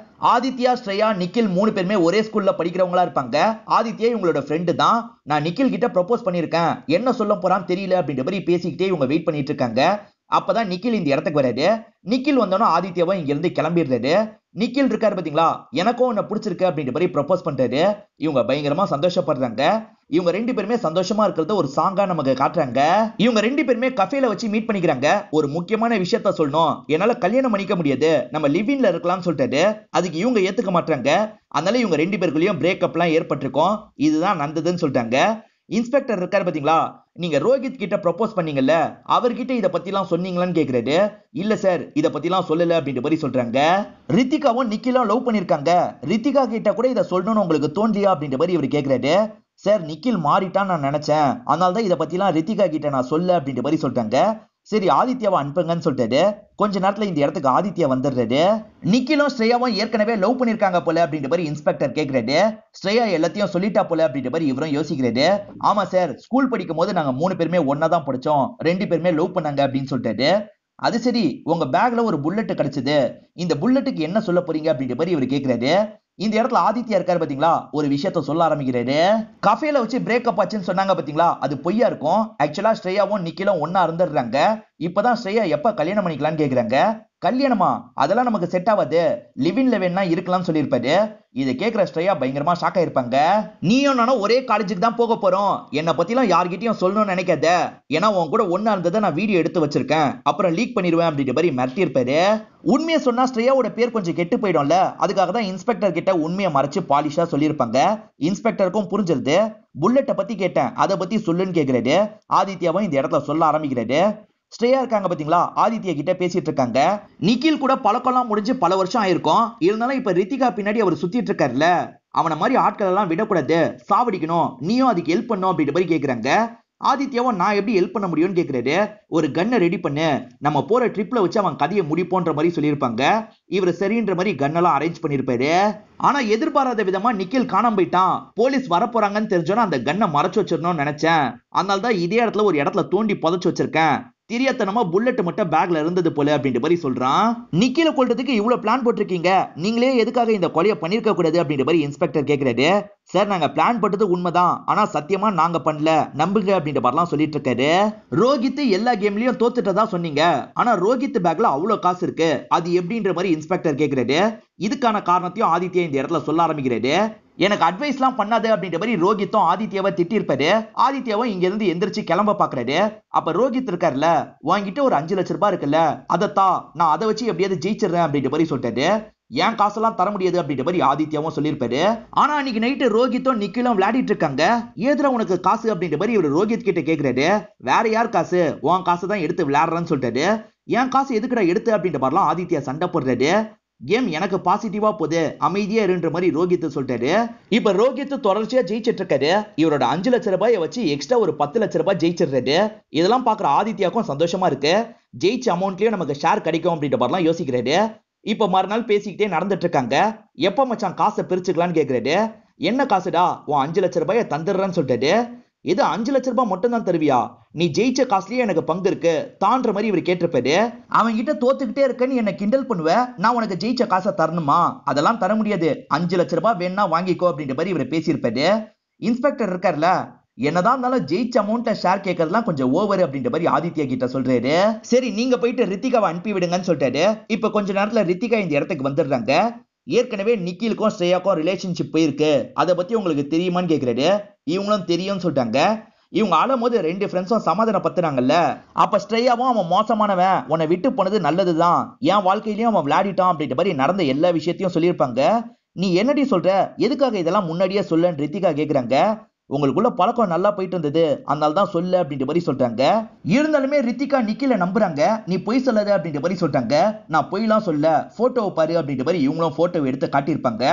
A: ஆதித்யா, ஸ்ரேயா, நிக்கில் 3 பேருமே ஒரே ஸ்கூல்ல படிக்கிறவங்களா இருப்பாங்க. ஆதித்யா இவங்களோட ஃப்ரெண்டு தான். நான் நிக்கில் கிட்ட ப்ரொபோஸ் பண்ணிருக்கேன், என்ன சொல்ல போறான்னு தெரியல அப்படின்ற மாதிரி பேசிக்கிட்டே இவங்க வெயிட் பண்ணிட்டு இருக்காங்க. அப்பதான் நிக்கில் இந்த இடத்துக்கு வராரு. நிக்கில் வந்தோன்னா ஆதித்யாவும் இங்க இருந்து கிளம்பிடுறாரு. நிக்கில் இருக்காரு பாத்தீங்களா, எனக்கும் உன்னை பிடிச்சிருக்கு அப்படின்ற மாதிரி ப்ரொபோஸ் பண்றாரு. இவங்க பயங்கரமா சந்தோஷப்படுறாங்க. இவங்க ரெண்டு பேருமே சந்தோஷமா இருக்கிறத ஒரு சாங்கா நமக்கு காட்டுறாங்க. இவங்க ரெண்டு பேருமே கஃபேல வச்சு மீட் பண்ணிக்கிறாங்க. ஒரு முக்கியமான விஷயத்த சொல்லணும், என்னால கல்யாணம் பண்ணிக்க முடியாது, நம்ம லிவின்ல இருக்கலாம்னு சொல்லிட்டாரு. அதுக்கு இவங்க ஏத்துக்க மாட்டாங்க. அதனால இவங்க ரெண்டு பேருக்குள்ளயும் பிரேக்கப் எல்லாம் ஏற்பட்டிருக்கும். இதுதான் நடந்ததுன்னு சொல்லிட்டாங்க. இன்ஸ்பெக்டர் இருக்காரு பாத்தீங்களா, நீங்க ரோஹித் கிட்ட ப்ரொபோஸ் பண்ணீங்கல்ல, அவர்கிட்ட இத பத்தி எல்லாம் சொன்னீங்களான்னு கேக்குறாரு. இல்ல சார் இத பத்தி எல்லாம் சொல்லல அப்படின்ற மாதிரி சொல்றாங்க. ரித்திகாவும் நிக்கிலும் லவ் பண்ணிருக்காங்க. ரித்திகா கிட்ட கூட இத சொல்லணும்னு உங்களுக்கு தோன்றியா அப்படின்ற மாதிரி இவர் கேக்குறாரு. சார் நிக்கில் மாறிட்டான்னு நான் நினைச்சேன், அதனால தான் இத பத்தி எல்லாம் ரித்திகா கிட்ட நான் சொல்ல அப்படின்ற மாதிரி சொல்றாங்க. சரி ஆதித்யாவை அனுப்புங்கன்னு சொல்லிட்டாரு. கொஞ்ச நேரத்துல இந்த இடத்துக்கு ஆதித்யா வந்துடுறாரு. நிக்கிலும் ஸ்ரேயாவும் ஏற்கனவே லவ் பண்ணிருக்காங்க போல அப்படின்ற மாதிரி இன்ஸ்பெக்டர் கேக்குறாரு. ஸ்ரேயா எல்லாத்தையும் சொல்லிட்டா போல அப்படின்ற மாதிரி இவரும் யோசிக்கிறாரு. ஆமா சார் ஸ்கூல் படிக்கும் போது நாங்க 3 பேருமே ஒன்னா தான் படிச்சோம், 2 பேருமே லவ் பண்ணாங்க அப்படின்னு சொல்லிட்டாரு. அது சரி உங்க பேக்ல ஒரு புல்லட் கிடைச்சது, இந்த புல்லட்டுக்கு என்ன சொல்ல போறீங்க அப்படின்ற மாதிரி இவர் கேக்குறாரு. இந்த இடத்துல ஆதித்யா இருக்காரு பாத்தீங்களா, ஒரு விஷயத்த சொல்ல ஆரம்பிக்கிறாரு. கஃபேல வச்சு பிரேக்கப் ஆச்சுன்னு சொன்னாங்க பாத்தீங்களா, அது பொய்யா இருக்கும். ஆக்சுவலா ஸ்ரேயாவும் நிக்கிலும் ஒன்னா இருந்துடுறாங்க. இப்பதான் ஸ்ரேயா எப்ப கல்யாணம் பண்ணிக்கலாம்னு கேக்குறாங்க. கல்யாணமா, அதெல்லாம் நமக்கு செட் ஆகாது, லிவின்ல வேணா இருக்கலாம்னு சொல்லியிருப்பாரு. இதை கேட்கிற ஸ்ரேயா பயங்கரமா ஷாக் ஆயிருப்பாங்க. நீயும் நானும் ஒரே காலேஜுக்கு தான் போக போறோம், என்னை பத்திலாம் யார்கிட்டயும் சொல்லணும்னு நினைக்காத, ஏன்னா உன் கூட ஒன்னா இருந்ததை நான் வீடியோ எடுத்து வச்சிருக்கேன், அப்புறம் லீக் பண்ணிடுவேன் அப்படின்ற மாதிரி மிரட்டி இருப்பாரு. உண்மையை சொன்னா ஸ்ரேயாவோட பேர் கொஞ்சம் கெட்டு போயிடும்ல, அதுக்காக தான் இன்ஸ்பெக்டர் கிட்ட உண்மையை மறைச்சு பாலிஷா சொல்லியிருப்பாங்க. இன்ஸ்பெக்டருக்கும் புரிஞ்சிருது. புல்லட்டை பத்தி கேட்டேன், அதை பத்தி சொல்லுன்னு கேக்குறாரு. ஆதித்யாவும் இந்த இடத்துல சொல்ல ஆரம்பிக்கிறாரு. ஸ்ரேயா இருக்காங்க பாத்தீங்களா, ஆதித்யா கிட்ட பேசிட்டு இருக்காங்க. நிக்கில் கூட பழக்கம்லாம் முடிஞ்சு பல வருஷம் ஆயிருக்கும். இருந்தாலும் இப்ப ரித்திகா பின்னாடி அவர் சுத்திட்டு இருக்காருல்ல, அவனை மாதிரி ஆட்கள் எல்லாம் விடக்கூடாது, சாவடிக்கணும், நீயும் அதுக்கு ஹெல்ப் பண்ணும் அப்படின்ற மாதிரி கேக்குறாங்க. ஆதித்யாவும் நான் எப்படி ஹெல்ப் பண்ண முடியும்னு கேக்குறாரு. ஒரு கன்னை ரெடி பண்ணு, நம்ம போற ட்ரிப்ல வச்சு அவன் கதையை முடிப்போன்ற மாதிரி சொல்லியிருப்பாங்க. இவர் சரின்ற மாதிரி கன்னெல்லாம் அரேஞ்ச் பண்ணிருப்பாரு. ஆனா எதிர்பாராத விதமா நிக்கில் காணாம போயிட்டான். போலீஸ் வரப்போறாங்கன்னு தெரிஞ்சோன்னா அந்த கன்னை மறைச்சு வச்சிடணும்னு நினைச்சேன், அதனாலதான் இதே இடத்துல ஒரு இடத்துல தோண்டி புதைச்சு வச்சிருக்கேன், தெரியாதனமா புல்லட் மட்டும் பேக்ல இருந்தது போல அப்படின்ற மாதிரி சொல்றான். நிக்கில கொல்றதுக்கு இவ்வளவு பிளான் போட்டிருக்கீங்க, நீங்களே எதுக்காக இந்த கொலையை பண்ணிருக்க கூடாது அப்படின்ற மாதிரி இன்ஸ்பெக்டர் கேக்குறாரு. சார் நாங்க பிளான் போட்டது உண்மைதான், ஆனா சத்தியமா நாங்க பண்ணல, நம்புங்க அப்படின்ற மாதிரிலாம் சொல்லிட்டு இருக்காரு. ரோஹித் எல்லா கேம்லயும் தோத்துட்டதா சொன்னீங்க, ஆனா ரோஹித் பேக்ல அவ்வளவு காசு இருக்கு, அது எப்படின்ற மாதிரி இன்ஸ்பெக்டர் கேக்குறாரு. இதுக்கான காரணத்தையும் ஆதித்யா இந்த இடத்துல சொல்ல ஆரம்பிக்கிறாரு. எனக்கு அட்வைஸ் எல்லாம் பண்ணாது அப்படின்ற மாதிரி ரோஹித்தும் ஆதித்யாவை திட்டிருப்பாரு. ஆதித்யாவும் இங்க இருந்து எந்திரிச்சு கிளம்ப பாக்குறாரு. அப்ப ரோஹித் இருக்காருல்ல, வாங்கிட்டு ஒரு 5 லட்சம் ரூபாய் இருக்குல்ல, அதத்தான் நான் அதை வச்சு எப்படியாவது ஜெயிச்சிடுறேன் அப்படின்ற மாதிரி சொல்லிட்டாரு. ஏன் காசெல்லாம் தர முடியாது அப்படின்ற மாதிரி ஆதித்யாவும் சொல்லியிருப்பாரு. ஆனா அன்னைக்கு நைட்டு ரோஹித்தும் நிக்கிலும் விளையாடிட்டு இருக்காங்க. ஏதுல உனக்கு காசு அப்படின்ற மாதிரி இவர் ரோஹித் கிட்ட கேக்குறாரு. வேற யார் காசு, உன் காசு தான் எடுத்து விளையாடுறேன்னு சொல்லிட்டாரு. என் காசு எதுக்குடா எடுத்து அப்படின்ற மாதிரிலாம் ஆதித்யா சண்டை போடுறாரு. கேம் எனக்கு பாசிட்டிவா போகுது, அமைதியா இருன்ற மாதிரி ரோஹித் சொல்லிட்டாரு. இப்ப ரோஹித் தொடர்ச்சியா ஜெயிச்சிட்டு இருக்காரு. இவரோட 5 லட்சம் ரூபாயை வச்சு எக்ஸ்ட்ரா ஒரு 10 லட்சம் ரூபாய் ஜெயிச்சிடுறாரு. இதெல்லாம் பாக்குற ஆதித்யாக்கும் சந்தோஷமா இருக்கு. ஜெயிச்ச அமௌண்ட்லயும் நமக்கு ஷேர் கிடைக்கும் அப்படின்ற மாதிரிலாம் யோசிக்கிறாரு. இப்ப மறுநாள் பேசிக்கிட்டே நடந்துட்டு இருக்காங்க. எப்ப மச்சான் காசை பிரிச்சுக்கலான்னு கேக்குறாரு. என்ன காசுடா, உன் 5 லட்சம் ரூபாயை தந்துடுறேன்னு சொல்லிட்டாரு. இது 5 லட்சம் ரூபாய் மட்டும் தான் தருவியா, நீ ஜெயிச்ச காசுலயே எனக்கு பங்கு இருக்கு தான்ற மாதிரி இவர் கேட்டிருப்பாரு. அவன் கிட்ட தோத்துக்கிட்டே இருக்கன்னு என்ன கிண்டல் பண்ணுவேன், நான் உனக்கு ஜெயிச்ச காசை தரணுமா, அதெல்லாம் தர முடியாது, 5 லட்சம் ரூபாய் வேணா வாங்கிக்கோ அப்படின்ற மாதிரி இவர் பேசியிருப்பாரு. இன்ஸ்பெக்டர் இருக்காருல்ல, என்னதான் இருந்தாலும் ஜெயிச்ச அமௌண்ட்ல ஷேர் கேட்கறதுலாம் கொஞ்சம் ஓவர் அப்படின்ற மாதிரி ஆதித்யா கிட்ட சொல்றாரு. சரி நீங்க போயிட்டு ரித்திகாவை அனுப்பி விடுங்கன்னு சொல்லிட்டாரு. இப்ப கொஞ்ச நேரத்துல ரித்திகா இந்த இடத்துக்கு வந்துடுறாங்க. ஏற்கனவே நிக்கிலுக்கும் ஸ்ரேயாக்கும் ரிலேஷன்ஷிப் போயிருக்கு, அதை பத்தி உங்களுக்கு தெரியுமான்னு கேக்குறாரு. இவங்களும் தெரியும்னு சொல்லிட்டாங்க. இவங்க ஆளும்போது ரெண்டு ஃப்ரெண்ட்ஸும் சமாதானப்படுத்துறாங்கல்ல. அப்ப ஸ்ட்ரேயாவும் அவன் மோசமானவன், உன்னை விட்டு போனது நல்லதுதான், என் வாழ்க்கையிலயும் அவன் விளையாடிட்டான் அப்படின்ற மாதிரி நடந்த எல்லா விஷயத்தையும் சொல்லியிருப்பாங்க. நீ என்னடி சொல்ற, எதுக்காக இதெல்லாம் முன்னாடியே சொல்லன்னு ரித்திகா கேக்குறாங்க. உங்களுக்குள்ள பழக்கம் நல்லா போயிட்டு இருந்தது, அதனால தான் சொல்ல அப்படின்ற மாதிரி சொல்றாங்க. இருந்தாலுமே ரித்திகா நிக்கில நம்புறாங்க. நீ பொய் சொல்லாத அப்படின்ற மாதிரி சொல்றாங்க. நான் பொய்லாம் சொல்ல, போட்டோவை பாரு அப்படின்ற மாதிரி இவங்களும் போட்டோவை எடுத்து காட்டியிருப்பாங்க.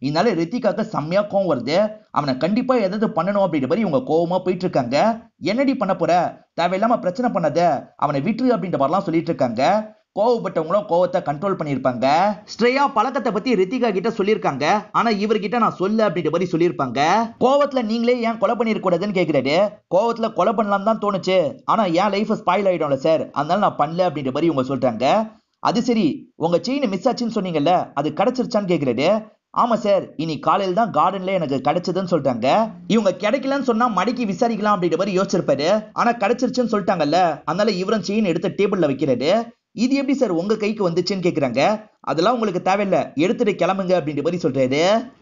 A: இதனால ரித்திகாக்கு செம்மையா கோவம் வருது. அவனை கண்டிப்பா எதாவது பண்ணணும் அப்படின்ற மாதிரி இவங்க கோவமா போயிட்டு இருக்காங்க. என்னடி பண்ண போற, தேவையில்லாம பிரச்சனை பண்ணாத, அவனை விட்டுரு அப்படின்ற மாதிரிலாம் சொல்லிட்டு இருக்காங்க. கோவப்பட்டவங்களும் கோவத்தை கண்ட்ரோல் பண்ணியிருப்பாங்க. ஸ்ரேயா பழக்கத்தை பத்தி ரித்திகா கிட்ட சொல்லியிருக்காங்க. ஆனா இவர்கிட்ட நான் சொல்ல அப்படின்ற மாதிரி சொல்லியிருப்பாங்க. கோவத்துல நீங்களே ஏன் கொலை பண்ணிருக்கூடாதுன்னு கேட்கிறாரு. கோவத்துல கொலை பண்ணலாம் தான் தோணுச்சு, ஆனா என் லைஃப் ஸ்பாயில் ஆயிடும்ல சார், அதனால நான் பண்ணல அப்படின்ற மாதிரி இவங்க சொல்றாங்க. அது சரி, உங்க செயின் மிஸ் ஆச்சுன்னு சொன்னீங்கல்ல, அது கிடைச்சிருச்சான்னு கேட்கிறாரு. ஆமா சார், இனி காலையில தான் கார்டன்ல எனக்கு கிடைச்சதுன்னு சொல்றாங்க. இவங்க கிடைக்கலன்னு சொன்னா மடக்கி விசாரிக்கலாம் அப்படின்ற மாதிரி யோசிச்சிருப்பாரு. ஆனா கிடைச்சிருச்சுன்னு சொல்லிட்டாங்கல்ல, அதனால இவரும் செயின் எடுத்து டேபிள்ல வைக்கிறாரு. இது எப்படி சார் உங்க கைக்கு வந்துச்சுன்னு கேக்குறாங்க. அதெல்லாம் உங்களுக்கு தேவையில்ல, எடுத்துட்டு கிளம்புங்க அப்படின்ற மாதிரி சொல்றாரு.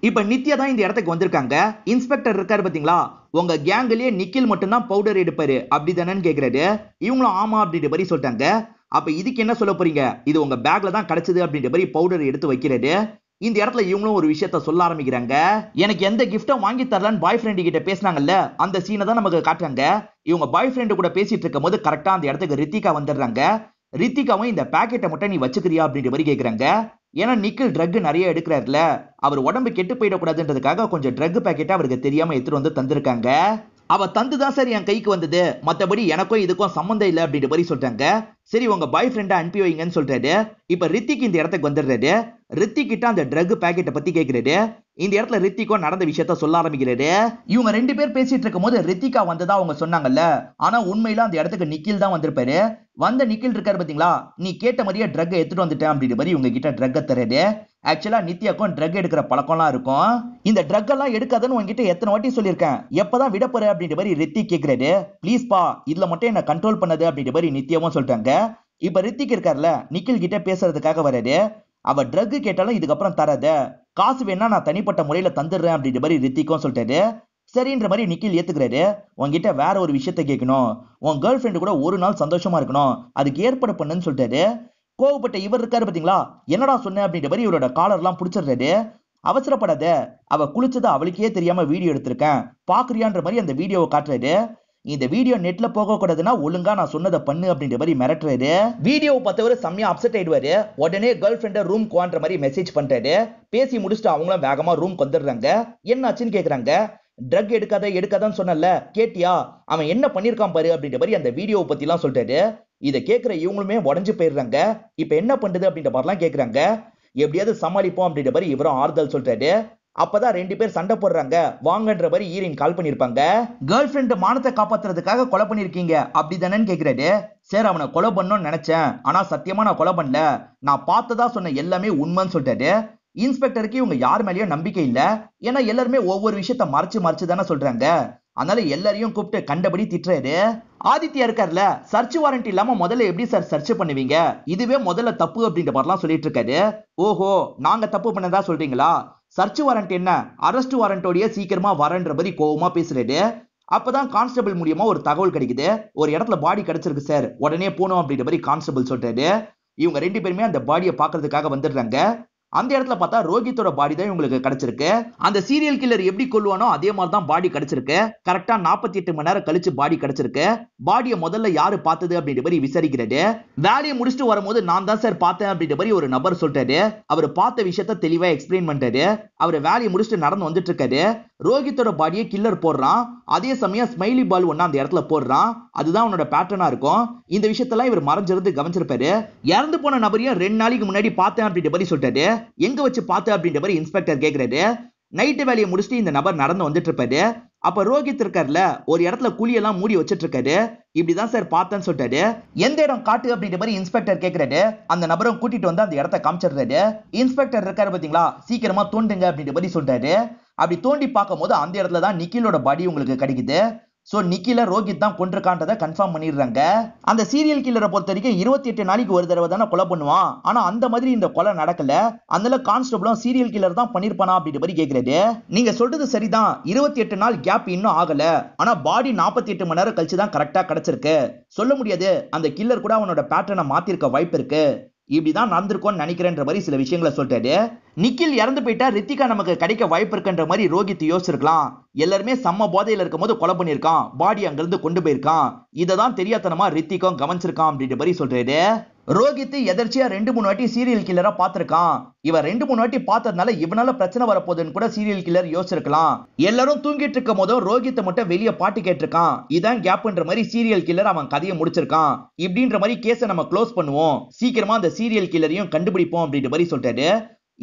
A: இப்ப நித்யா தான் இந்த இடத்துக்கு வந்திருக்காங்க. இன்ஸ்பெக்டர் இருக்காரு பாத்தீங்களா, உங்க கேங்லயே நிக்கில் மட்டும் தான் பவுடர் எடுப்பாரு அப்படிதானேன்னு கேக்குறாரு. இவங்களும் ஆமா அப்படின்ற மாதிரி சொல்லிட்டாங்க. அப்ப இதுக்கு என்ன சொல்ல போறீங்க, இது உங்க பேக்ல தான் கிடைச்சது அப்படின்ற மாதிரி பவுடர் எடுத்து வைக்கிறாரு. இந்த இடத்துல இவங்களும் ஒரு விஷயத்த சொல்ல ஆரம்பிக்கிறாங்க. எனக்கு எந்த கிஃப்டும் வாங்கி தரலன்னு பாய் ஃப்ரெண்ட் கிட்ட பேசினாங்கல்ல, அந்த சீனை தான் நமக்கு காட்டுறாங்க. இவங்க பாய் ஃப்ரெண்டு கூட பேசிட்டு இருக்கும் போது கரெக்டா அந்த இடத்துக்கு ரித்திகா வந்துடுறாங்க. ரித்திகாவும் இந்த பாக்கெட்டை மட்டும் நீ வச்சுக்கிறியா அப்படின்ற மாதிரி கேக்குறாங்க. ஏன்னா நிக்கில் ட்ரக் நிறைய எடுக்கிறாருல, அவர் உடம்பு கெட்டு போயிடக்கூடாதுன்றதுக்காக கொஞ்சம் ட்ரக் பாக்கெட்டை அவருக்கு தெரியாம எடுத்துட்டு வந்து தந்திருக்காங்க. அவ தந்துதான் சார் என் கைக்கு வந்தது, மத்தபடி எனக்கும் இதுக்கும் சம்பந்தம் இல்லை அப்படின்ற மாதிரி சொல்றாங்க. சரி உங்க பாய் ஃப்ரெண்டை அனுப்பி வைங்கன்னு சொல்றாரு. இப்ப ரித்திக் இந்த இடத்துக்கு வந்துடுறாரு. ரித்திக் கிட்ட அந்த ட்ரக் பாக்கெட்டை பத்தி கேட்கிறாரு. இந்த இடத்துல ரித்திக்கும் நடந்த விஷயத்த சொல்ல ஆரம்பிக்கிறாரு. இவங்க ரெண்டு பேர் பேசிட்டு இருக்கும் போது ரித்திகா வந்ததா அவங்க சொன்னாங்கல்ல, ஆனா உண்மையில அந்த இடத்துக்கு நிக்கில் தான் வந்திருப்பாரு. வந்த நிக்கில் இருக்காரு பாத்தீங்களா, நீ கேட்ட மாதிரியே ட்ரக் எடுத்துட்டு வந்துட்டேன் அப்படின்ற மாதிரி இவங்க கிட்ட ட்ரக் தர்றாரு. ஆக்சுவலா நித்யாக்கும் ட்ரக் எடுக்கிற பழக்கம்லாம் இருக்கும். இந்த ட்ரக் எல்லாம் எடுக்காதன்னு உங்ககிட்ட எத்தனை வாட்டி சொல்லியிருக்கேன், எப்பதான் விட போற அப்படின்ற மாதிரி ரித்திக் கேக்குறாரு. ப்ளீஸ் பா, இதுல மட்டும் என்ன கண்ட்ரோல் பண்ணது அப்படின்ற மாதிரி நித்யாவும் சொல்றாங்க. இப்ப ரித்திக் இருக்காருல, நிக்கில் கிட்ட பேசுறதுக்காக வராரு. அவ ட்ரக் கேட்டாலும் இதுக்கப்புறம் தராத, காசு வேணா நான் தனிப்பட்ட முறையில தந்துடுறேன் அப்படின்ற மாதிரி ரித்திக்கும் சொல்லிட்டாரு. சரின்ற மாதிரி நிக்கில் ஏத்துக்கிறாரு. உங்ககிட்ட வேற ஒரு விஷயத்த கேட்கணும், உன் கேர்ள் ஃப்ரெண்டு கூட ஒரு நாள் சந்தோஷமா இருக்கணும், அதுக்கு ஏற்பாடு பண்ணுன்னு சொல்லிட்டாரு. கோவப்பட்ட இவர் இருக்காரு பாத்தீங்களா, என்னடா சொன்ன அப்படின்ற மாதிரி இவரோட காலர்லாம் பிடிச்சிடுறாரு. அவசரப்படாத, அவ குளிச்சதை அவளுக்கே தெரியாம வீடியோ எடுத்திருக்கேன், பாக்குறியான்ற மாதிரி அந்த வீடியோவை காட்டுறாரு. இந்த வீடியோ நெட்ல போக கூடாதுன்னா ஒழுங்கா நான் சொன்னதை பண்ணு அப்படின்ற மாதிரி மிரட்டுறாரு. வீடியோவை பார்த்தவரு செம்மையா அப்செட் ஆயிடுவாரு. உடனே கேர்ள் ஃப்ரெண்ட ரூம் குவான்ற மாதிரி மெசேஜ் பண்றாரு. பேசி முடிச்சுட்டு அவங்களும் வேகமா ரூம் வந்துடுறாங்க. என்னாச்சுன்னு கேக்குறாங்க. ட்ரக் எடுக்காதான்னு சொன்னல, கேட்டியா, அவன் என்ன பண்ணிருக்கான் பாரு அப்படின்ற மாதிரி அந்த வீடியோவை பத்தி எல்லாம் சொல்றாரு. இதை கேட்கிற இவங்களுமே உடஞ்சு போயிடுறாங்க. இப்ப என்ன பண்றது அப்படின்ற மாதிரிலாம் கேக்குறாங்க. எப்படியாவது சமாளிப்போம் அப்படின்ற மாதிரி இவரும் ஆறுதல் சொல்றாரு. அப்பதான் ரெண்டு பேர் சண்டை போடுறாங்க. வாங்கன்ற மாதிரி ஈரின் கால் பண்ணிருப்பாங்க. கேர்ள் ஃப்ரெண்ட் மானத்தை காப்பாத்துறதுக்காக கொலை பண்ணிருக்கீங்க அப்படிதானேன்னு கேக்குறாரு. சார் அவனை கொலை பண்ணணும்னு நினைச்சேன், ஆனா சத்தியமா நான் கொலை பண்ணல, நான் பார்த்ததா சொன்ன எல்லாமே உண்மைன்னு சொல்றாரு. இன்ஸ்பெக்டருக்கு இவங்க யார் மேலயும் நம்பிக்கை இல்ல. ஏன்னா எல்லாருமே ஒவ்வொரு விஷயத்த மறைச்சு தானே சொல்றாங்க. அதனால எல்லாரையும் கூப்பிட்டு கண்டபடி திட்டுறாரு. ஆதித்யா இருக்காருல, சர்ச் வாரண்ட் இல்லாம முதல்ல எப்படி சார் சர்ச் பண்ணுவீங்க, இதுவே முதல்ல தப்பு அப்படின்ற மாதிரிலாம் சொல்லிட்டு இருக்காரு. ஓஹோ, நாங்க தப்பு பண்ணதா சொல்றீங்களா, சர்ச் வாரண்ட் என்ன, அரெஸ்ட் வாரண்டோடைய சீக்கிரமா வரன்ற மாதிரி கோவமா பேசுறாரு. அப்பதான் கான்ஸ்டபிள் மூலியமா ஒரு தகவல் கிடைக்குது. ஒரு இடத்துல பாடி கிடைச்சிருக்கு சார், உடனே போனோம் அப்படின்ற மாதிரி கான்ஸ்டபிள் சொல்றாரு. இவங்க ரெண்டு பேருமே அந்த பாடியை பாக்குறதுக்காக வந்துடுறாங்க. அந்த இடத்துல பார்த்தா ரோஹித்தோட பாடி தான் இவங்களுக்கு கிடைச்சிருக்கு. அந்த சீரியல் கில்லர் எப்படி கொல்லுவானோ அதே மாதிரி தான் பாடி கிடைச்சிருக்கு. கரெக்டா 48 மணி நேரம் கழிச்சு பாடி கிடைச்சிருக்கு. பாடியை முதல்ல யாரு பார்த்தது அப்படின்ற மாதிரி விசாரிக்கிறது. வேலையை முடிச்சுட்டு வரும்போது நான் தான் சார் பார்த்தேன் அப்படின்ற மாதிரி ஒரு நபர் சொல்றாரு. அவர் பார்த்த விஷயத்த தெளிவா எக்ஸ்பிளைன் பண்றாரு. அவர் வேலையை முடிச்சுட்டு நடந்து வந்துட்டு இருக்காரு. ரோஹித்தோட பாடியை கில்லர் போடுறான். அதே சமயம் ஸ்மைலி பால் ஒண்ணு அந்த இடத்துல போடுறான். அதுதான் அவனோட பேட்டர்னா இருக்கும். இந்த விஷயத்தெல்லாம் இவர் மறைஞ்சிருந்து கவனிச்சிருப்பாரு. இறந்து போன நபரையும் 2 நாளைக்கு முன்னாடி பார்த்தேன் அப்படின்ற மாதிரி சொல்றாரு. எங்க வச்சு பார்த்த அப்படின்ற மாதிரி இன்ஸ்பெக்டர் கேக்குறாரு. நைட்டு வேலையை முடிச்சுட்டு இந்த நபர் நடந்து வந்துட்டு இருப்பாரு. அப்ப ரோஹித் இருக்காருல, ஒரு இடத்துல குழியெல்லாம் மூடி வச்சிட்டு இருக்காரு. இப்படிதான் சார் பார்த்தேன்னு சொல்றாரு. எந்த இடம் காட்டு அப்படின்ற மாதிரி இன்ஸ்பெக்டர் கேக்குறாரு. அந்த நபரும் கூட்டிட்டு வந்து அந்த இடத்த காமிச்சிடுறாரு. இன்ஸ்பெக்டர் இருக்காரு பாத்தீங்களா, சீக்கிரமா தோண்டுங்க அப்படின்ற மாதிரி சொல்றாரு. அப்படி தோண்டி பார்க்கும் போது அந்த இடத்துல தான் நிக்கிலோட பாடி உங்களுக்கு கிடைக்குது. சோ நிக்கில ரோஹித் தான் கொண்டிருக்கான்றத கன்ஃபார்ம் பண்ணிடுறாங்க. அந்த சீரியல் கில்லரை பொறுத்த வரைக்கும் 28 நாளைக்கு ஒரு தடவை தானே கொலை பண்ணுவான். ஆனா அந்த மாதிரி இந்த கொலை நடக்கல. அதனால கான்ஸ்டபிளும் சீரியல் கில்லர் தான் பண்ணிருப்பானா அப்படின்ற மாதிரி கேக்குறாரு. நீங்க சொல்றது சரிதான், 28 நாள் கேப் இன்னும் ஆகல. ஆனா பாடி 48 மணி நேரம் கழிச்சு தான் கரெக்டா கிடைச்சிருக்கு. சொல்ல முடியாது, அந்த கில்லர் கூட அவனோட பேட்டர்னை மாத்திருக்க வாய்ப்பு இருக்கு. இப்படிதான் நடந்திருக்கும்னு நினைக்கிறேன்ற மாதிரி சில விஷயங்களை சொல்றாரு. நிக்கில் இறந்து போயிட்டா ரித்திகா நமக்கு கிடைக்க வாய்ப்பு இருக்குன்ற மாதிரி ரோஹித் யோசிச்சிருக்கலாம். எல்லாருமே செம்ம போதையில இருக்கும் போது கொலை பண்ணிருக்கான், பாடி அங்கிருந்து கொண்டு போயிருக்கான். இததான் தெரியாதனமா ரித்திக்கும் கவனிச்சிருக்கான் அப்படின்ற மாதிரி சொல்றாரு. ரோஹித் எதர்ச்சியா 2-3 வாட்டி சீரியல் கில்லரா பாத்திருக்கான். இவன் 2-3 வாட்டி பார்த்ததுனால இவனால பிரச்சனை வரப்போகுதுன்னு கூட சீரியல் கில்லர் யோசிச்சிருக்கலாம். எல்லாரும் தூங்கிட்டு இருக்கும் போதும் ரோஹித் மட்டும் வெளியே பாட்டு கேட்டிருக்கான். இதான் கேப்ன்ற மாதிரி சீரியல் கில்லர் அவன் கதையை முடிச்சிருக்கான். இப்படின்ற மாதிரி கேஸை நம்ம க்ளோஸ் பண்ணுவோம், சீக்கிரமா அந்த சீரியல் கில்லரையும் கண்டுபிடிப்போம் அப்படின்ற மாதிரி சொல்றாரு.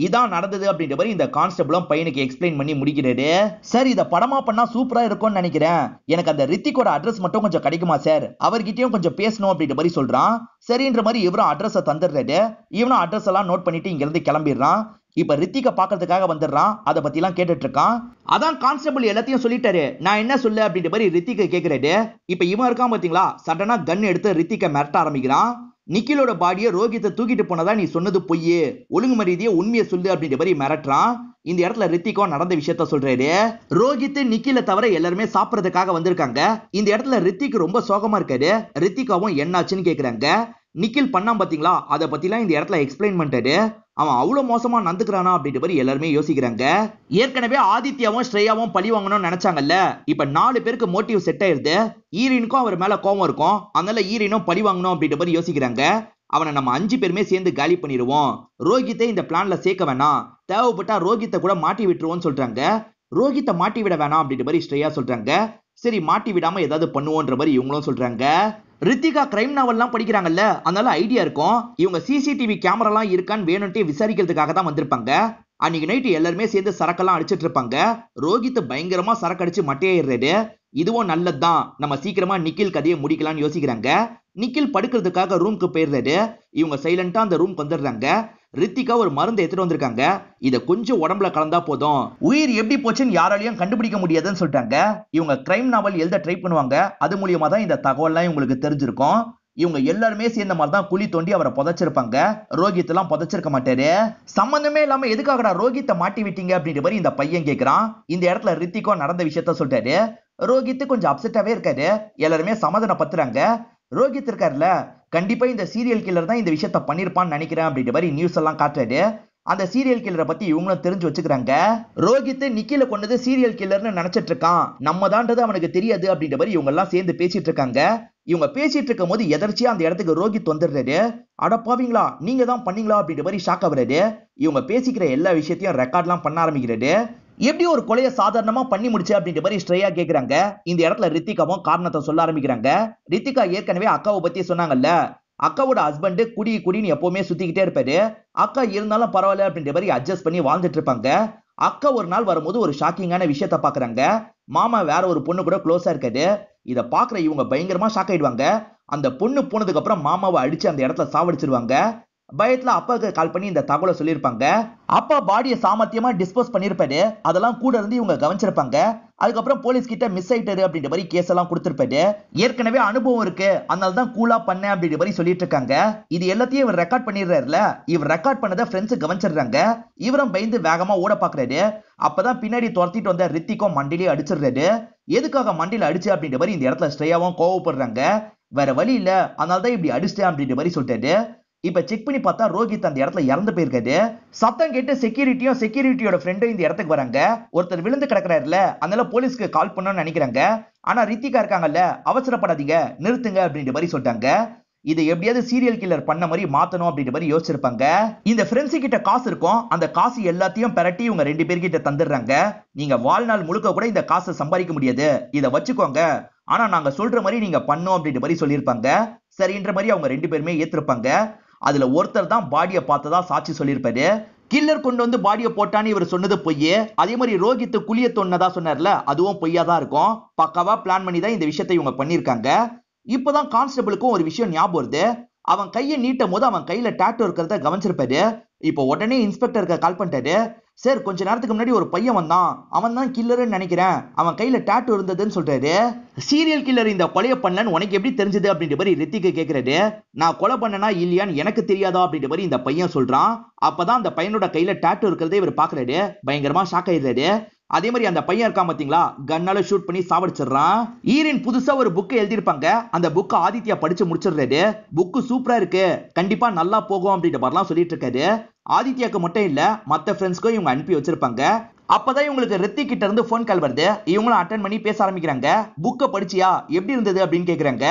A: இதான் நடந்தது அப்படின்ற மாதிரி இந்த கான்ஸ்டபிளும் பையனுக்கு எக்ஸ்பிளைன் பண்ணி முடிக்கிறாரு. சார், இத படமா பண்ணா சூப்பரா இருக்கும்னு நினைக்கிறேன். எனக்கு அந்த ரித்திகோட அட்ரஸ் மட்டும் கொஞ்சம் கிடைக்குமா சார், அவர்கிட்டயும் கொஞ்சம் பேசணும் அப்படின்ற மாதிரி சொல்றான். சரின்ற மாதிரி இவரும் அட்ரஸ் தந்துடுறாரு. இவனும் அட்ரஸ் எல்லாம் நோட் பண்ணிட்டு இங்க இருந்து கிளம்பிடுறான். இப்ப ரித்திகா பாக்குறதுக்காக வந்துடுறான். அதை பத்தி எல்லாம் கேட்டுட்டு இருக்கான். அதான் கான்ஸ்டபிள் எல்லாத்தையும் சொல்லிட்டாரு, நான் என்ன சொல்ல அப்படின்ற மாதிரி ரித்திகா கேக்குறாரு. இப்ப இவன் இருக்கான் பாத்தீங்களா, சடனா கன் எடுத்து ரித்திகா மிரட்ட ஆரம்பிக்கிறான். நிக்கிலோட பாடியை ரோஹித்தை தூக்கிட்டு போனதா நீ சொன்னது பொய்யே, ஒழுங்கு மரியாதையை உண்மையை சொல்லு அப்படின்ற மாதிரி மிரட்டுறான். இந்த இடத்துல ரித்திகோ நடந்த விஷயத்த சொல்றாரு. ரோஹித் நிக்கில தவிர எல்லாருமே சாப்பிடறதுக்காக வந்திருக்காங்க. இந்த இடத்துல ரித்திக் ரொம்ப சோகமா இருக்காரு. ரித்திகாவும் என்னாச்சுன்னு கேக்குறாங்க. நிக்கில் பண்ணான் பாத்தீங்களா, அதை பத்திலாம் இந்த இடத்துல எக்ஸ்பிளைன் பண்ணிட்டாரு. அவன் அவ்வளவு மோசமா நடந்துக்கிறானா அப்படின்ற மாதிரி எல்லாருமே யோசிக்கிறாங்க. ஏற்கனவே ஆதித்யாவும் ஸ்ரேயாவும் பழி வாங்கணும்னு நினைச்சாங்கல்ல, இப்ப 4 பேருக்கு மோட்டிவ் செட் ஆயிருது. ஈரினுக்கும் அவர் மேல கோவம் இருக்கும், அதனால ஈரினும் பழி வாங்கணும் அப்படின்ற மாதிரி யோசிக்கிறாங்க. அவனை நம்ம 5 பேருமே சேர்ந்து காலி பண்ணிடுவோம். ரோஹித்தை இந்த பிளான்ல சேர்க்க வேணாம், தேவைப்பட்டா ரோஹித்தை கூட மாட்டி விட்டுருவோம்னு சொல்றாங்க. ரோஹித்தை மாட்டி விட வேணாம் அப்படின்ற மாதிரி ஸ்ரேயா சொல்றாங்க. சரி, மாட்டி விடாம ஏதாவது பண்ணுவோன்ற மாதிரி இவங்களும் சொல்றாங்க. ரித்திகா கிரைம் நாவல்லாம் படிக்கிறாங்கல்ல, அதனால ஐடியா இருக்கும். இவங்க சிசிடிவி கேமராலாம் இருக்கான்னு வேணும்ட்டே விசாரிக்கிறதுக்காக தான் வந்திருப்பாங்க. அன்னைக்கு நைட்டு எல்லாருமே சேர்ந்து சரக்கெல்லாம் அடிச்சிட்டு இருப்பாங்க. ரோஹித் பயங்கரமா சரக்கு அடிச்சு மட்டையாயிடுறாரு. இதுவும் நல்லதுதான், நம்ம சீக்கிரமா நிக்கில் கதையை முடிக்கலாம்னு யோசிக்கிறாங்க. நிக்கில் படுக்கிறதுக்காக ரூம்க்கு போயிடுறாரு. இவங்க சைலண்டா அந்த ரூம்க்கு வந்துடுறாங்க. ரித்திகா ஒரு மருந்து எடுத்துட்டு வந்திருக்காங்க. இத கொஞ்சம் உடம்புல கலந்தா போதும், உயிர் எப்படி போச்சுன்னு யாராலையும் கண்டுபிடிக்க முடியாதுன்னு சொல்றாங்க. இவங்க கிரைம் நாவல் எழுத ட்ரை பண்ணுவாங்க. அது மூலியமா தான் இந்த தகவல்லாம் இவங்களுக்கு தெரிஞ்சிருக்கும். இவங்க எல்லாருமே சேர்ந்த மாதிரி தான் குழி தோண்டி அவரை புதைச்சிருப்பாங்க. ரோஹித் எல்லாம் புதைச்சிருக்க மாட்டாரு. சம்பந்தமே இல்லாம எதுக்காகடா ரோஹித்தை மாட்டி விட்டீங்க அப்படின்ற மாதிரி இந்த பையன் கேக்குறான். இந்த இடத்துல ரித்திகோ நடந்த விஷயத்த சொல்றாரு. ரோஹித் கொஞ்சம் அப்செட்டாவே இருக்காரு. எல்லாருமே சமாதானப்படுத்துறாங்க. ரோஹித் இருக்காருல்ல, கண்டிப்பா இந்த சீரியல் கில்லர் தான் இந்த விஷயத்த பண்ணிருப்பான்னு நினைக்கிறேன் அப்படின்ற மாதிரி நியூஸ் எல்லாம் காட்டுறாரு. அந்த சீரியல் கில்லரை பத்தி இவங்களும் தெரிஞ்சு வச்சுக்கிறாங்க. ரோஹித் நிக்கில கொண்டது சீரியல் கில்லர்னு நினைச்சிட்டு இருக்கான், நம்ம தான்றது அவனுக்கு தெரியாது அப்படின்ற மாதிரி இவங்க எல்லாம் சேர்ந்து பேசிட்டு இருக்காங்க. இவங்க பேசிட்டு இருக்கும் போது எதர்ச்சியா அந்த இடத்துக்கு ரோஹித் வந்துடுறாரு. அடப்பாவீங்களா, நீங்க தான் பண்ணீங்களா அப்படின்ற மாதிரி ஷாக் ஆகுறாரு. இவங்க பேசிக்கிற எல்லா விஷயத்தையும் ரெக்கார்ட்லாம் பண்ண ஆரம்பிக்கிறாரு. எப்படி ஒரு கொலையை சாதாரணமா பண்ணி முடிச்சு அப்படின்ற மாதிரி ஸ்ரேயா கேக்குறாங்க. இந்த இடத்துல ரித்திகாவும் காரணத்தை சொல்ல ஆரம்பிக்கிறாங்க. ரித்திகா ஏற்கனவே அக்காவை பத்தி சொன்னாங்கல்ல, அக்காவோட ஹஸ்பண்ட் குடின்னு எப்பவுமே சுத்திக்கிட்டே இருப்பாரு. அக்கா இருந்தாலும் பரவாயில்ல அப்படின்ற மாதிரி அட்ஜஸ்ட் பண்ணி வாழ்ந்துட்டு இருப்பாங்க. அக்கா ஒரு நாள் வரும்போது ஒரு ஷாக்கிங்கான விஷயத்த பாக்குறாங்க. மாமா வேற ஒரு பொண்ணு கூட க்ளோஸா இருக்காரு. இத பாக்குற இவங்க பயங்கரமா ஷாக் ஆயிடுவாங்க. அந்த பொண்ணு போனதுக்கு அப்புறம் மாமாவை அடிச்சு அந்த இடத்துல சாவடிச்சிருவாங்க. பயத்துல அப்பாவுக்கு கால் பண்ணி இந்த தகவலை சொல்லியிருப்பாங்க. அப்பா பாடியை சாமர்த்தியமா டிஸ்போஸ் பண்ணிருப்பாரு. அதெல்லாம் கூட இருந்து இவங்க கவனிச்சிருப்பாங்க. அதுக்கப்புறம் போலீஸ் கிட்ட மிஸ் ஆயிட்டாரு அப்படின்ற மாதிரி கேஸ் எல்லாம் கொடுத்திருப்பாரு. ஏற்கனவே அனுபவம் இருக்கு, அதனால தான் கூலா பண்ண அப்படின்ற மாதிரி சொல்லிட்டு இருக்காங்க. இது எல்லாத்தையும் இவர் ரெக்கார்ட் பண்ணிடுறாருல, இவர் ரெக்கார்ட் பண்ணதை ஃப்ரெண்ட்ஸ் கவனிச்சிடுறாங்க. இவரும் பயந்து வேகமா ஓட பாக்குறாரு. அப்பதான் பின்னாடி துரத்திட்டு வந்த ரித்திக்கும் மண்டிலே அடிச்சிடுறாரு. எதுக்காக மண்டியில அடிச்சு அப்படின்ற மாதிரி இந்த இடத்துல ஸ்ரேயாவும் கோவப்படுறாங்க. வேற வழி இல்ல, அதனாலதான் இப்படி அடிச்சிட்டேன் அப்படின்ற மாதிரி சொல்லிட்டாரு. இப்ப செக் பண்ணி பார்த்தா ரோஹித் அந்த இடத்துல இறந்து போயிருக்காரு. சத்தம் கேட்டு செக்யூரிட்டியோட ஃப்ரெண்டும் இந்த இடத்துக்கு வராங்க. ஒருத்தர் விழுந்து கிடக்குறாருல, அதனால போலீஸ்க்கு கால் பண்ணணும்னு நினைக்கிறாங்க. ஆனா ரித்திகா இருக்காங்கல்ல, அவசரப்படாதீங்க, நிறுத்துங்க அப்படின்ற மாதிரி சொல்லிட்டாங்க. இதை எப்படியாவது சீரியல் கில்லர் பண்ண மாதிரி மாத்தணும் அப்படின்ற மாதிரி யோசிச்சிருப்பாங்க. இந்த ஃப்ரெண்ட்ஸ் கிட்ட காசு இருக்கும், அந்த காசு எல்லாத்தையும் பெரட்டி இவங்க 2 பேர்கிட்ட தந்துடுறாங்க. நீங்க வாழ்நாள் முழுக்க கூட இந்த காசை சம்பாதிக்க முடியாது, இதை வச்சுக்கோங்க, ஆனா நாங்க சொல்ற மாதிரி நீங்க பண்ணோம் அப்படின்ற மாதிரி சொல்லியிருப்பாங்க. சரின்ற மாதிரி அவங்க 2 பேருமே ஏத்திருப்பாங்க. அதுல ஒருத்தர் தான் பாடியை பார்த்ததா சாட்சி சொல்லியிருப்பாரு. கில்லர் கொண்டு வந்து பாடியை போட்டான்னு இவர் சொன்னது பொய்யே. அதே மாதிரி ரோஹித் குளிய தோணுனதா சொன்னார்ல, அதுவும் பொய்யா தான் இருக்கும். பக்காவா பிளான் பண்ணி தான் இந்த விஷயத்தை இவங்க பண்ணிருக்காங்க. இப்பதான் கான்ஸ்டபிளுக்கும் ஒரு விஷயம் ஞாபகம் வருது. அவன் கையை நீட்டும் போது அவன் கையில டாட்டூ இருக்கிறத கவனிச்சிருப்பாரு. இப்போ உடனே இன்ஸ்பெக்டருக்கு கால் பண்ணிட்டாரு. சார் கொஞ்ச நேரத்துக்கு முன்னாடி ஒரு பையன் வந்தான், அவன் தான் கில்லர்னு நினைக்கிறேன், அவன் கையில டாட்டூ இருந்ததுன்னு சொல்றாரு. சீரியல் கில்லர் இந்த கொலையை பண்ணலன்னு உனக்கு எப்படி தெரிஞ்சது அப்படின்ற மாதிரி ரித்திக்கு கேக்குறாரு. நான் கொலை பண்ணனா இல்லையான்னு எனக்கு தெரியாதா அப்படின்ற மாதிரி இந்த பையன் சொல்றான். அப்பதான் அந்த பையனோட கையில டாட்டூ இருக்கிறதே இவர் பாக்குறாரு. பயங்கரமா ஷாக் ஆயிடுறாரு. அதே மாதிரி அந்த பையன் இருக்கான் பாத்தீங்களா, கன்னால ஷூட் பண்ணி சாவடிச்சிடறான். ஈரின் புதுசா ஒரு புக் எழுதிருப்பாங்க, அந்த புக் ஆதித்யா படிச்சு முடிச்சிடுறாரு. புக்கு சூப்பரா இருக்கு, கண்டிப்பா நல்லா போகும் அப்படின்ற மாதிரிலாம் சொல்லிட்டு இருக்காரு. ஆதித்யாக்கு மட்டும் இல்ல, மத்த ஃப்ரெண்ட்ஸ்க்கும் இவங்க அனுப்பி வச்சிருப்பாங்க. அப்பதான் இவங்களுக்கு ரித்திக் கிட்ட இருந்து போன் கால் வருது. இவங்களும் அட்டென்ட் பண்ணி பேச ஆரம்பிக்கிறாங்க. புக்க படிச்சியா, எப்படி இருந்தது அப்படின்னு கேக்குறாங்க.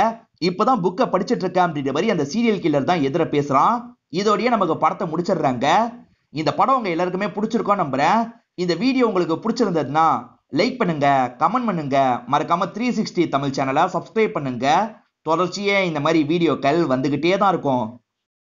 A: இப்பதான் புக்க படிச்சிட்டு இருக்கேன் அப்படின்ற மாதிரி அந்த சீரியல் கில்லர் தான் எதிர பேசுறான். இதோடய நமக்கு படத்தை முடிச்சிடுறாங்க. இந்த படம் உங்க எல்லாருக்குமே பிடிச்சிருக்கோம் நம்புறேன். இந்த வீடியோ உங்களுக்கு பிடிச்சிருந்ததுன்னா லைக் பண்ணுங்க, கமெண்ட் பண்ணுங்க, மறக்காம 360 தமிழ் சேனலை சப்ஸ்கிரைப் பண்ணுங்க. தொடர்ச்சியே இந்த மாதிரி வீடியோக்கள் வந்துகிட்டே தான் இருக்கும்.